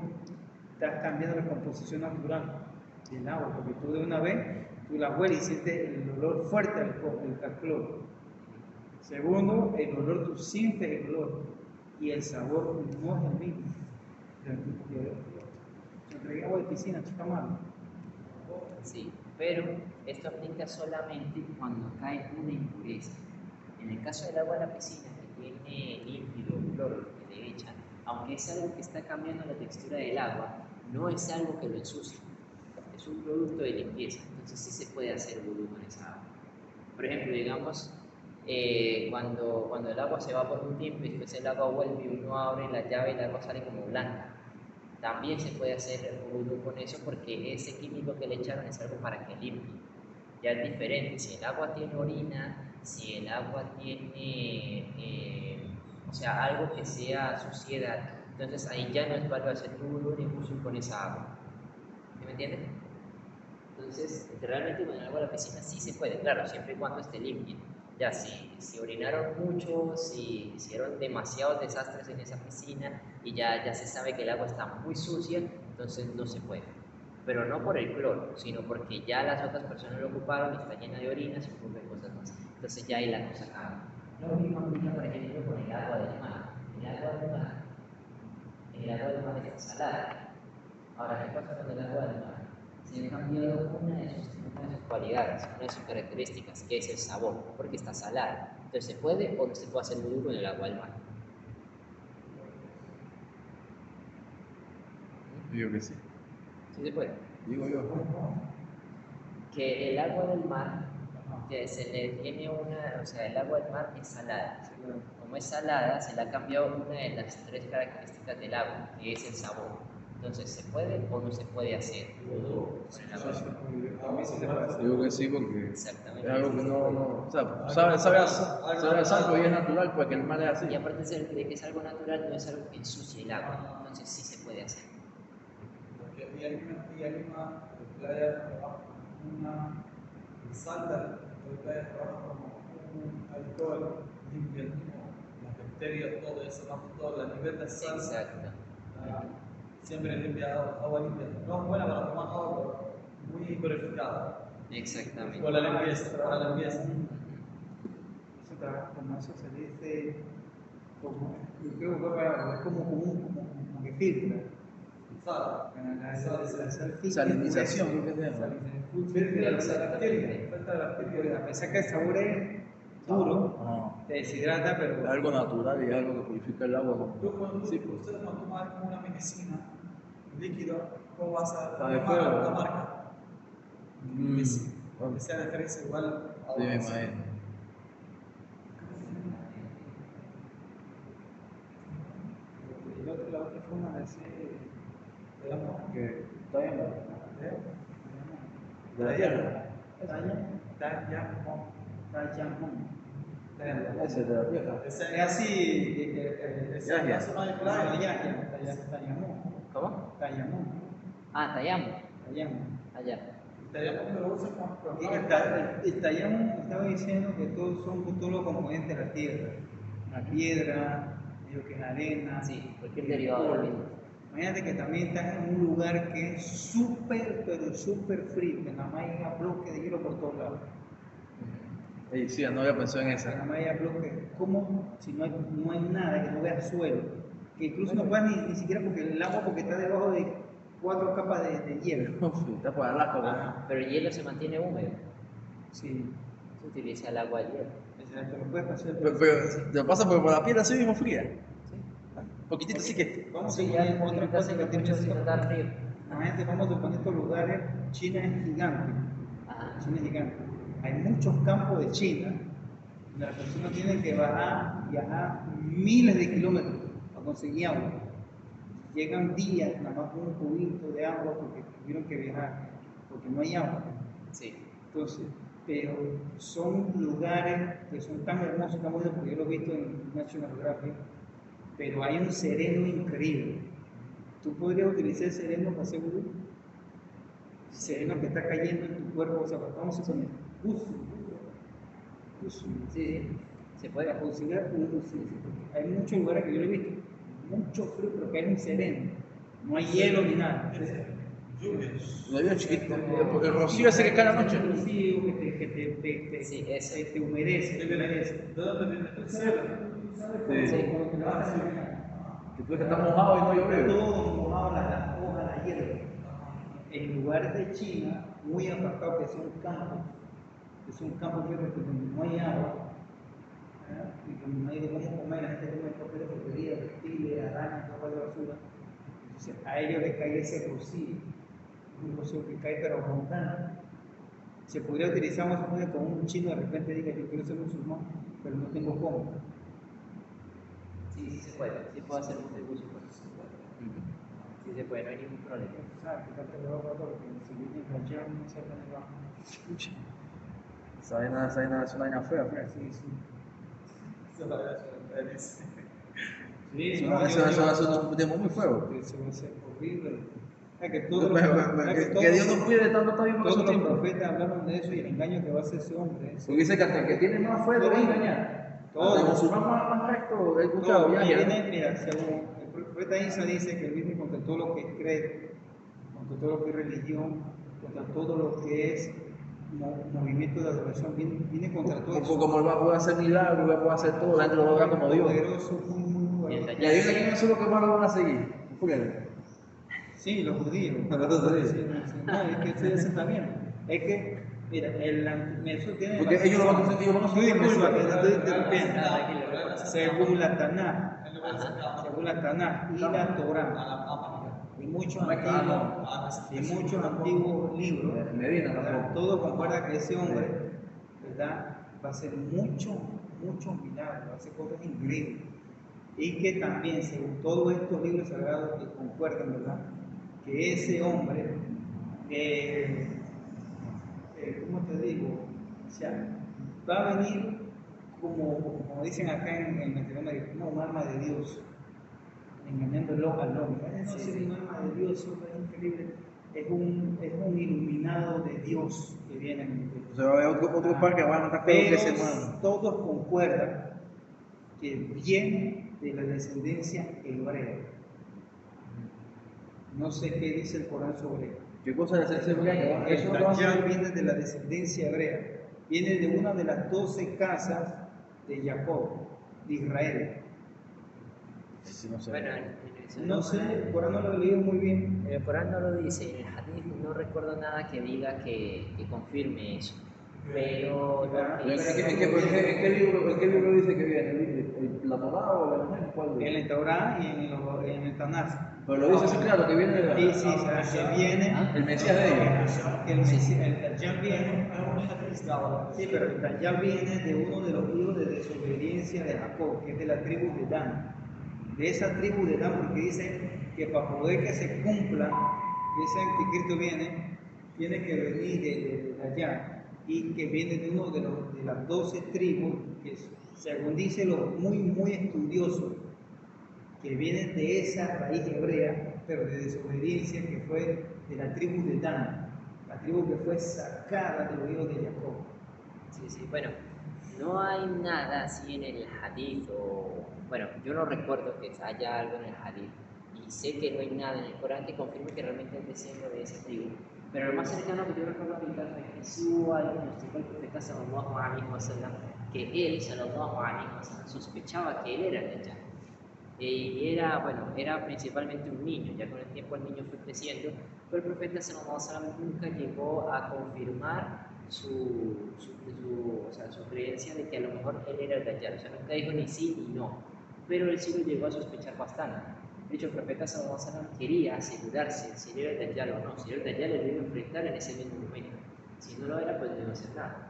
estás cambiando la composición natural del agua, porque tú de una vez, tú la hueles y sientes el olor fuerte al cloro. Segundo, el olor, tú sientes el olor y el sabor no es el mismo. Entre agua de piscina, chica malo. Sí, pero esto aplica solamente cuando cae una impureza. En el caso del agua de la piscina, que tiene líquido, cloro, que le echan, aunque es algo que está cambiando la textura del agua, no es algo que lo ensucia. Es un producto de limpieza, entonces sí se puede hacer vudú con esa agua. Por ejemplo, digamos, cuando el agua se va por un tiempo y después el agua vuelve y uno abre la llave y el agua sale como blanca, también se puede hacer vudú con eso porque ese químico que le echaron es algo para que limpie. Ya es diferente, si el agua tiene orina, si el agua tiene, o sea, algo que sea suciedad, entonces ahí ya no es válido hacer vudú ni ghusl con esa agua. ¿Sí me entienden? Entonces, realmente con el agua de la piscina sí se puede, claro, siempre y cuando esté limpia. Ya, si orinaron mucho, si hicieron demasiados desastres en esa piscina y ya se sabe que el agua está muy sucia, entonces no se puede. Pero no por el cloro, sino porque ya las otras personas lo ocuparon y está llena de orinas y un poco de cosas más. Entonces ya ahí la cosa cambia. Lo mismo aplica, por ejemplo, con el agua del mar. El agua del mar está salada. Ahora, ¿qué pasa con el agua del mar? Se ha cambiado una de sus cualidades, una de sus características, que es el sabor, porque está salada. Entonces, ¿se puede o no se puede hacer vudú con el agua del mar? Digo que sí. Sí se puede. Digo yo. Que el agua del mar, que se le tiene o sea, el agua del mar es salada. Como es salada, se le ha cambiado una de las tres características del agua, que es el sabor. Entonces, ¿se puede o no se puede hacer vudú con el agua del mar? Digo que sí porque Exactamente. es algo que no, o sea, sabe a sangre y es natural, pues que el mar es así. Y aparte de que es algo natural, no es algo que ensucie el agua. Entonces, sí se puede hacer. Y hay una playa trabaja con una sal de playa trabaja como un alcohol limpia las bacterias, todo eso, todo el nivel de sal. Exacto. Siempre limpia agua limpia. No es buena para tomar agua, pero muy purificada. Exactamente. Para la limpieza, para la limpieza. Eso trabaja como eso se dice, como, yo creo que es como que filtra. Sal. La Salinización, creo que se llama. A pesar que el sabor es duro, te deshidrata, Es pero algo natural y es algo que purifica el agua. Sí, pues ustedes cuando toman como una medicina líquido, ¿cómo vas a Sabe tomar feo. la marca? Bueno, Que sea diferencia igual a sí, me otras. imagino. la otra forma de hacer De la mano. Que está bien, De la tierra. Ese de la tierra. Es así, Eso no hay playa, Tayamón. ¿Cómo? Tayamón. Ah, Tayamo. Tayamón. Allá. Estaríamos que lo usan con El Tayamón estaba diciendo que todos son todos los componentes de la tierra. La piedra, lo que es la arena. Sí, cualquier el derivado de la polvo. misma. Imagínate que también estás en un lugar que es súper, pero súper frío, que nada más hay bloques de hielo por todos lados. Ey, sí, no había pensado en Que esa. nada más hay bloques. ¿Cómo? Si no hay nada, que no veas suelo. Que incluso no puedas ni siquiera porque el agua porque está debajo de 4 capas de hielo. Uf, está por Alaska, güey. Pero el hielo se mantiene húmedo. Sí, Se utiliza el agua del hielo. exacto, no puedes pasar. Pero te pasa por la piel así mismo fría. Sí. Poquitito así que. Vamos a Sí, suponer ya otra mucho cosa que tiene si no da frío. Imagínate, vamos a suponer estos lugares, China es gigante. Ajá. China es gigante. Hay muchos campos de China donde las personas tienen que viajar miles de kilómetros para conseguir agua. Llegan días nada más con un cubito de agua porque tuvieron que viajar, porque no hay agua. Sí. Entonces, pero son lugares que son tan hermosos, tan bonitos, porque yo lo he visto en National Geographic, pero hay un sereno increíble. ¿Tú podrías utilizar el sereno para hacer vudú? Sereno que está cayendo en tu cuerpo, o sea, vamos a poner uso. Sí, sí. Se puede. Para considerar un uso. Hay muchos lugares que yo lo he visto, mucho frío, pero que hay un sereno. No hay hielo ni nada. Lo veo chiquito. El rocío ese que cae a la noche. El rocío Sí, ese. te humedece, te humedece. ¿De dónde viene el cielo? Sí. Cuando te levantas en la mañana. Que tú ves que está mojado y no llovió. Todo mojado, las hojas, la hierba. En lugares de China, muy apartados, que son campos donde no hay agua, ¿verdad? Y donde no hay de cómo comer, la gente come cualquier porquería, reptiles, arañas, ropa de basura. Entonces a ellos les cae ese rocío, un rocío que cae pero montano. Se podría utilizar más o menos como un chino de repente diga yo quiero ser musulmán, pero no tengo cómo. Sí, sí se puede. Sí puedo hacer un dibujo. Sí se puede, no hay ningún problema. ¿Sabes? Fíjate lo otro porque si viene enganchado no se pone bajo. Esa vaina es una vaina fea, fea. Sí, sí. Se parece a Elvis. Sí, Eso no, es un demonio muy feo. Eso va a ser horrible. Es que Que Dios nos cuide de tanto está bien por todos esos los tiempos. profetas hablaron de eso y el engaño que va a hacer ese hombre. Porque dice que hasta el que tiene más fe lo va a engañar. Todo. Hasta el musulmán más recto, he escuchado Todo, ya. y ya. viene, mira, según el profeta Isa dice que él viene contra todo lo que es credo, contra todo lo que es religión, contra todo lo que es movimiento de adoración, viene contra todo eso. Como él va a poder hacer milagros, va a poder hacer todo, la gente lo va a ver como Dios. Poderoso, muy Y poderoso. Y adivina quiénes son los que más lo van a seguir. Fíjate. Sí, los judíos. Los judíos. Sí, no, es que eso está bien. Es que, mira, eso tiene. Porque ellos lo van a hacer, ellos van a Tú dime, hacer Suárez, culpa. estoy interrumpiendo. Nada, Según la Tanaj, y la Torah, y muchos antiguos libros, Medina ¿verdad? tampoco. Todo concuerda que ese hombre, ¿verdad? Va a hacer muchos milagros, va a hacer cosas increíbles. Y que también, según todos estos libros sagrados que concuerdan, ¿verdad? Que ese hombre, ¿cómo te digo? O sea, va a venir como dicen acá en Latinoamérica, como un alma de Dios, engañándolo al hombre. No es un alma de Dios, es increíble. Es un iluminado de Dios que viene en el O sea, va a haber otro par que van a estar con pero ese hermano. todos concuerdan que viene de la descendencia hebrea. No sé qué dice el Corán sobre él. ¿Qué cosa de hacerse hebrea? El Dajjal viene de la descendencia hebrea. Viene de una de las 12 casas de Jacob, de Israel. Sí, no sé. Bueno, No sé, el Corán no lo he leído muy bien. en el Corán no lo dice, en el hadith no recuerdo nada que diga que confirme eso. Pero lo que ¿En qué libro dice que viene? ¿La Torá o la Mujer? ¿Cuál En dice? el Torah y en el Tanaj. Pero lo dice así claro, que viene de la... Sí, sí, que viene. El Mesías de ellos. Que el Dajjal viene. Sí, pero el Dajjal viene de uno de los hijos de desobediencia de Jacob, que es de la tribu de Dan. De esa tribu de Dan, porque dice que para poder que se cumpla, que ese anticristo tiene que venir de allá. Y que viene de uno de las 12 tribus, que según dicen los muy estudiosos, que vienen de esa raíz hebrea, pero de desobediencia que fue de la tribu de Dan, la tribu que fue sacada de los hijos de Jacob. Sí, sí, bueno, no hay nada así en el hadith o, bueno, yo no recuerdo que haya algo en el hadith y sé que no hay nada en el Corán que confirme que realmente es desciende de esa tribu, pero lo más cercano que yo recuerdo ahorita es que sí hubo algo que nos dijo el profeta sallallahu alaihi wasallam, que él, sallallahu alaihi wasallam, sospechaba que él era el Dajjal. Y era, bueno, era principalmente un niño, ya con el tiempo el niño fue creciendo, pero el profeta sallallahu alaihi wasallam nunca llegó a confirmar o sea, su creencia de que a lo mejor él era el Dajjal, o sea, nunca dijo ni sí ni no, pero él sí lo llegó a sospechar bastante. De hecho, el profeta sallallahu alaihi wasallam quería asegurarse si él era el Dajjal o no, si era el Dajjal él lo iba a enfrentar en ese mismo momento, si no lo era pues no iba a hacer nada.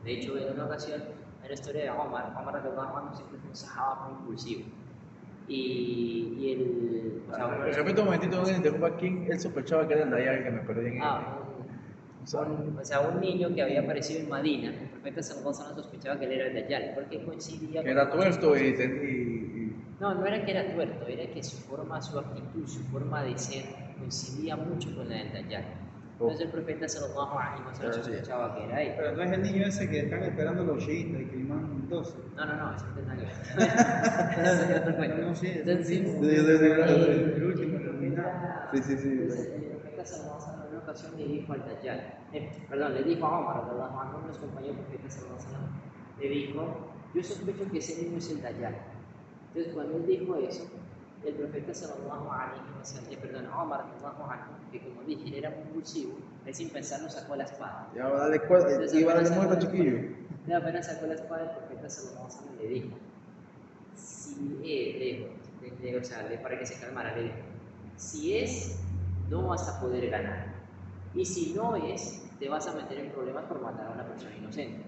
De hecho, en una ocasión, en la historia de Omar radhiyallahu anhu siempre fue un sahaba muy impulsivo. Y el. O sea, Repito un momentito, no se interrumpa. ¿Quién él sospechaba que era el Dayal que me perdí en o sea, un niño que había aparecido en Madina, el profeta sallallahu alaihi wasallam sospechaba que él era el Dajjal, porque coincidía que con era muchas tuerto cosas. y No, no era que era tuerto, era que su forma, su actitud, su forma de ser coincidía mucho con la del Dajjal. Entonces el profeta sallallahu alaihi wasallam sospechaba que era él. Pero no es el niño ese que están esperando los chiitas y que le mandan 12. No, eso no tiene nada que ver. Eso es otro cuento. No, sí, Entonces, el último profeta, Sí. entonces, el profeta sallallahu alaihi wasallam en una ocasión le dijo al Dajjal, perdón, le dijo a Omar, radhiyallahu anhu, uno de los compañeros del profeta sallallahu alaihi wasallam, le dijo, yo sospecho que ese niño es el Dajjal. Entonces, cuando él dijo eso, el profeta sallallahu alaihi wasallam, perdón, Omar radhiyallahu anhu, que como dije, él era muy impulsivo, él sin pensarlo sacó la espada. ya va a darle cuerda, iba a darle muerto chiquillo. De apenas sacó la espada, el profeta sallallahu alaihi wasallam le dijo, o sea, para que se calmara, le dijo, si es, no vas a poder ganar. Y si no es, te vas a meter en problemas por matar a una persona inocente.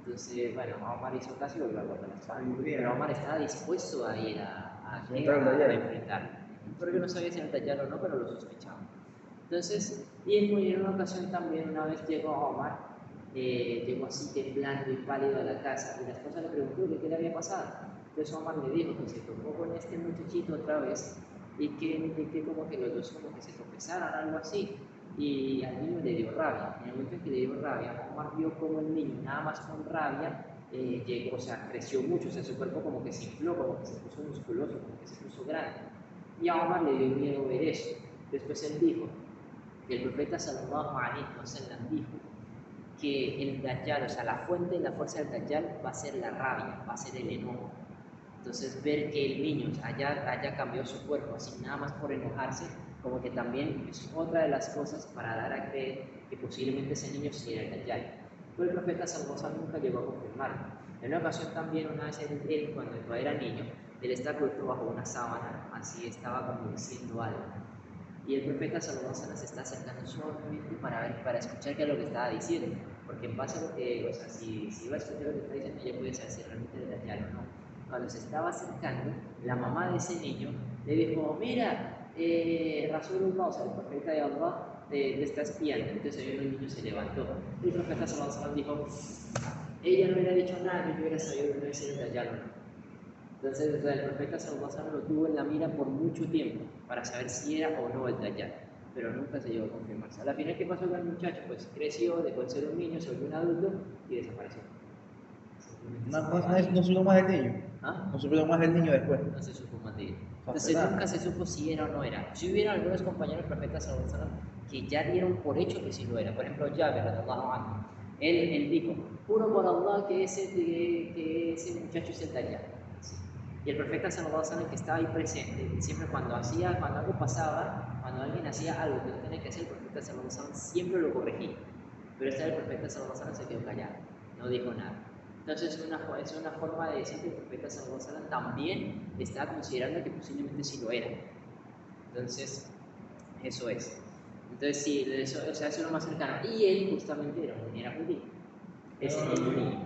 Entonces, bueno, Omar hizo caso y volvió a guardar la espada. Pero Omar estaba dispuesto a ir a enfrentar. Porque no sabía si era el Dajjal o no, pero lo sospechaba. Entonces, y en una ocasión también, una vez llegó Omar, llegó así temblando y pálido a la casa, y la esposa le preguntó qué le había pasado. Entonces Omar le dijo que se topó con este muchachito otra vez y que como que los dos como que se tropezaron, algo así, y al niño le dio rabia. En el momento en que le dio rabia, Omar vio como el niño, nada más con rabia, llegó, o sea, creció mucho, o sea, su cuerpo como que se infló, como que se puso musculoso, como que se puso grande. Y a Omar le dio miedo ver eso. Después él dijo, que el profeta sallallahu alaihi wasallam dijo que el Dajjal, o sea, la fuente de la fuerza del Dajjal va a ser la rabia, va a ser el enojo. Entonces, ver que el niño haya cambiado su cuerpo así, nada más por enojarse, como que también es otra de las cosas para dar a creer que posiblemente ese niño sí era el Dajjal. Pero el profeta sallallahu alaihi wasallam nunca llegó a confirmarlo. En una ocasión también, una vez él cuando todavía era niño, él estaba cubierto bajo una sábana, así estaba como diciendo algo. Y el profeta sallallahu alaihi wasallam se está acercando suavemente para escuchar qué es lo que estaba diciendo, porque en base a lo que, o sea, si iba a escuchar lo que está diciendo, ya podía saber si realmente era Dajjal o no. Cuando se estaba acercando, la mamá de ese niño le dijo, mira, Rasulullah, o sea, el profeta de Allah, le está espiando. Entonces el niño se levantó. Y el profeta sallallahu alaihi wasallam dijo, ella no hubiera dicho nada, yo hubiera sabido que no es el Dajjal o no. Entonces, o sea, el profeta sallallahu alaihi wasallam lo tuvo en la mira por mucho tiempo para saber si era o no el Dajjal, pero nunca se llegó a confirmarse. A la final, ¿qué pasó con el muchacho? Pues creció, dejó de ser un niño, se volvió un adulto y desapareció. No supo más el niño. ¿Ah? No supieron más el niño después. No se supo más de él. Entonces nunca se supo si era o no era. Si hubiera algunos compañeros profetas sallallahu alaihi wasallam que ya dieron por hecho que sí lo era. Por ejemplo, Jabir radhiyallahu anhu. Él dijo, juro por Allah que ese muchacho es el Dajjal. Y el profeta sallallahu alaihi wasallam que estaba ahí presente, siempre cuando algo pasaba, cuando alguien hacía algo que no tenía que hacer, el profeta sallallahu alaihi wasallam siempre lo corregía. Pero esta vez el profeta sallallahu alaihi wasallam se quedó callado, no dijo nada. Entonces es una forma de decir que el profeta sallallahu alaihi wasallam también estaba considerando que posiblemente sí lo era. Entonces, eso es. Entonces sí, eso es lo más cercano. Y él justamente era judío. Ese niño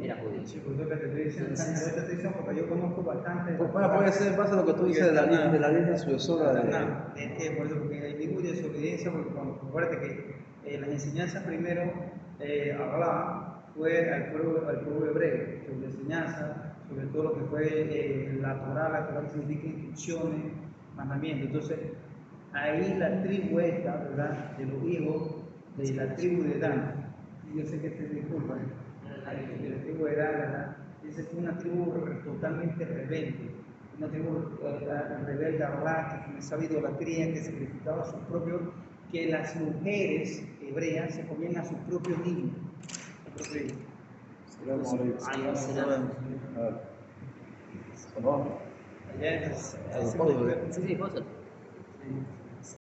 era judío. Sí, pues lo que te estoy diciendo, yo te estoy diciendo porque yo conozco bastante. Bueno, puede ser en base a lo que tú dices de la línea sucesora de... Es que por eso, porque hay ninguna desobediencia, porque acuérdate que las enseñanzas primero, Allah fue al pueblo hebreo, sobre enseñanza, sobre todo lo que fue la Torá que significa instrucciones, mandamiento. Entonces, ahí la tribu esta, ¿verdad? De los hijos de la tribu de Dan. Y yo sé que te disculpan, de la tribu de Dan, ¿verdad? Esa fue una tribu totalmente rebelde, una tribu rebelde, arrastra, que comenzaba idolatría, que sacrificaba a sus propios, que las mujeres hebreas se comían a sus propios niños. Allá es, Sí, sí, vos.